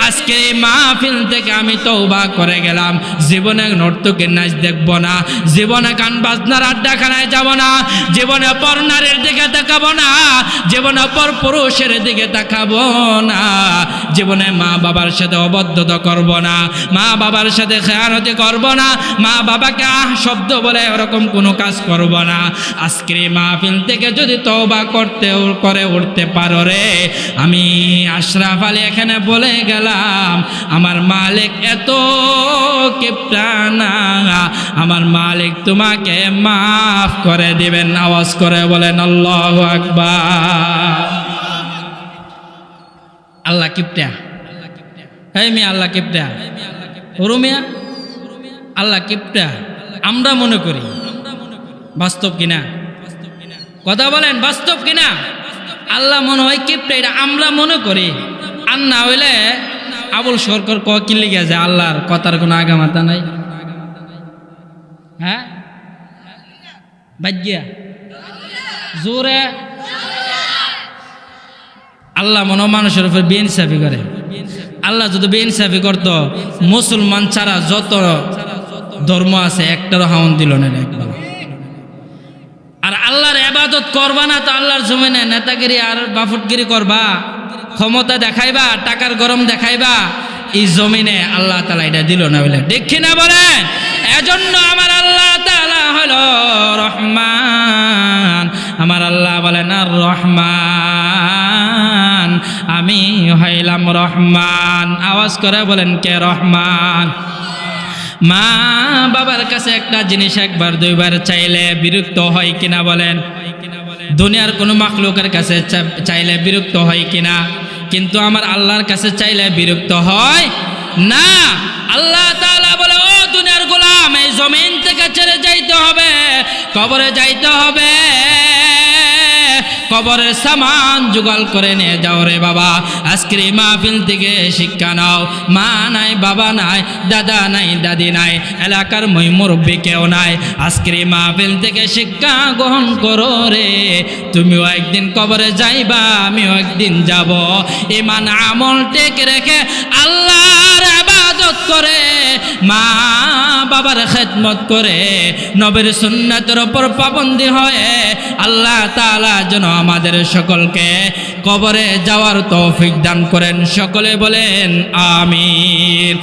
আজকে এই মাহফিল থেকে আমি তওবা করে গেলাম, জীবনে নর্তকীর নাচ দেখব না, জীবনে গান বাজনার আড্ডাখানায় যাব না, জীবনে পর নারীর দিকে তাকাবো না, জীবনে পর পুরুষের দিকে তাকাবো না, জীবনে মা বাবার সাথে অবদ্ধতা করব না, মা বাবার সাথে খেয়ানতি করব না, মা বাবাকে শব্দ বলে এরকম কোনো কাজ করব না। আজকের এই মাহফিল থেকে যদি তওবা করে উঠতে পারো রে, আমি আশরাফ আলী এখানে বলে গেলাম, আমার মালিক এত কিপটা না, আমার মালিক তোমাকে মাফ করে দিবেন। আওয়াজ করে বলেন আল্লাহু আকবার। আল্লাহ কিপটা, এই মিয়া আল্লাহ কিপটা, রুমিয়া আল্লাহ কিপটা আমরা মনে করি, বাস্তব কিনা? কথা বলেন, বাস্তব কিনা? আল্লাহ মনে হয় কিপটা, এটা আমরা মনে করি। আর না হইলে আবুল সরকার কি লিখে যায় আল্লাহর কথার কোনো আগামাতা নাই। হ্যাঁ, বাজ্ঞা জোরে আল্লাহ মনে মানুষের উপর বেইনসাফি করে। আল্লাহ যদি বেইনসাফি করতো, মুসলমান ছাড়া যত ধর্ম আছে একটারও হাউন দিল না একবার। আর আল্লাহর ইবাদত করবা না তো আল্লাহর জমিনে নেতাগিরি আর বাফুটগিরি করবা, ক্ষমতা দেখাইবা, টাকার গরম দেখাইবা, এই জমিনে আল্লাহ তাআলা এটা দিল না বলে, দেখি না বলেন? এজন্য আমার আল্লাহ তাআলা হলো রহমান, আমার আল্লাহ বলেন আর রহমান, আমি হইলাম রহমান। আওয়াজ করে বলেন কে রহমান? মা বাবার কাছে একটা জিনিস একবার দুইবার চাইলে বিরক্ত হয় কিনা বলেন? দুনিয়ার কোনো মাখলুকের কাছে চাইলে বিরক্ত হয় কিনা? কিন্তু আমার আল্লাহর কাছে চাইলে বিরক্ত হয় না। আল্লাহ তাআলা বলে, ও দুনিয়ার গোলাম, এই জমিন থেকে ছেড়ে যাইতে হবে, কবরে যাইতে হবে, কবরের সামান জোগাড় করে নিয়ে যাও রে বাবা। আজকের এই মাহফিল থেকে শিক্ষা নাও। মা নাই, বাবা নাই, দাদা নাই, দাদি নাই, এলাকার মই মুরব্বী কেউ নাই। আজকের এই মাহফিল থেকে শিক্ষা গ্রহণ করো রে। তুমিও একদিন কবরে যাইবা, আমিও একদিন যাব। ঈমান আমল টেক রেখে আল্লাহর ইবাদত করে, মা বাবার খেদমত করে, নবীর সুন্নাতের উপর পাবন্দী হয়ে আল্লাহ তাআলা যেন আমাদের সকলকে কবরে যাওয়ার তৌফিক দান করেন। সকলে বলেন আমিন।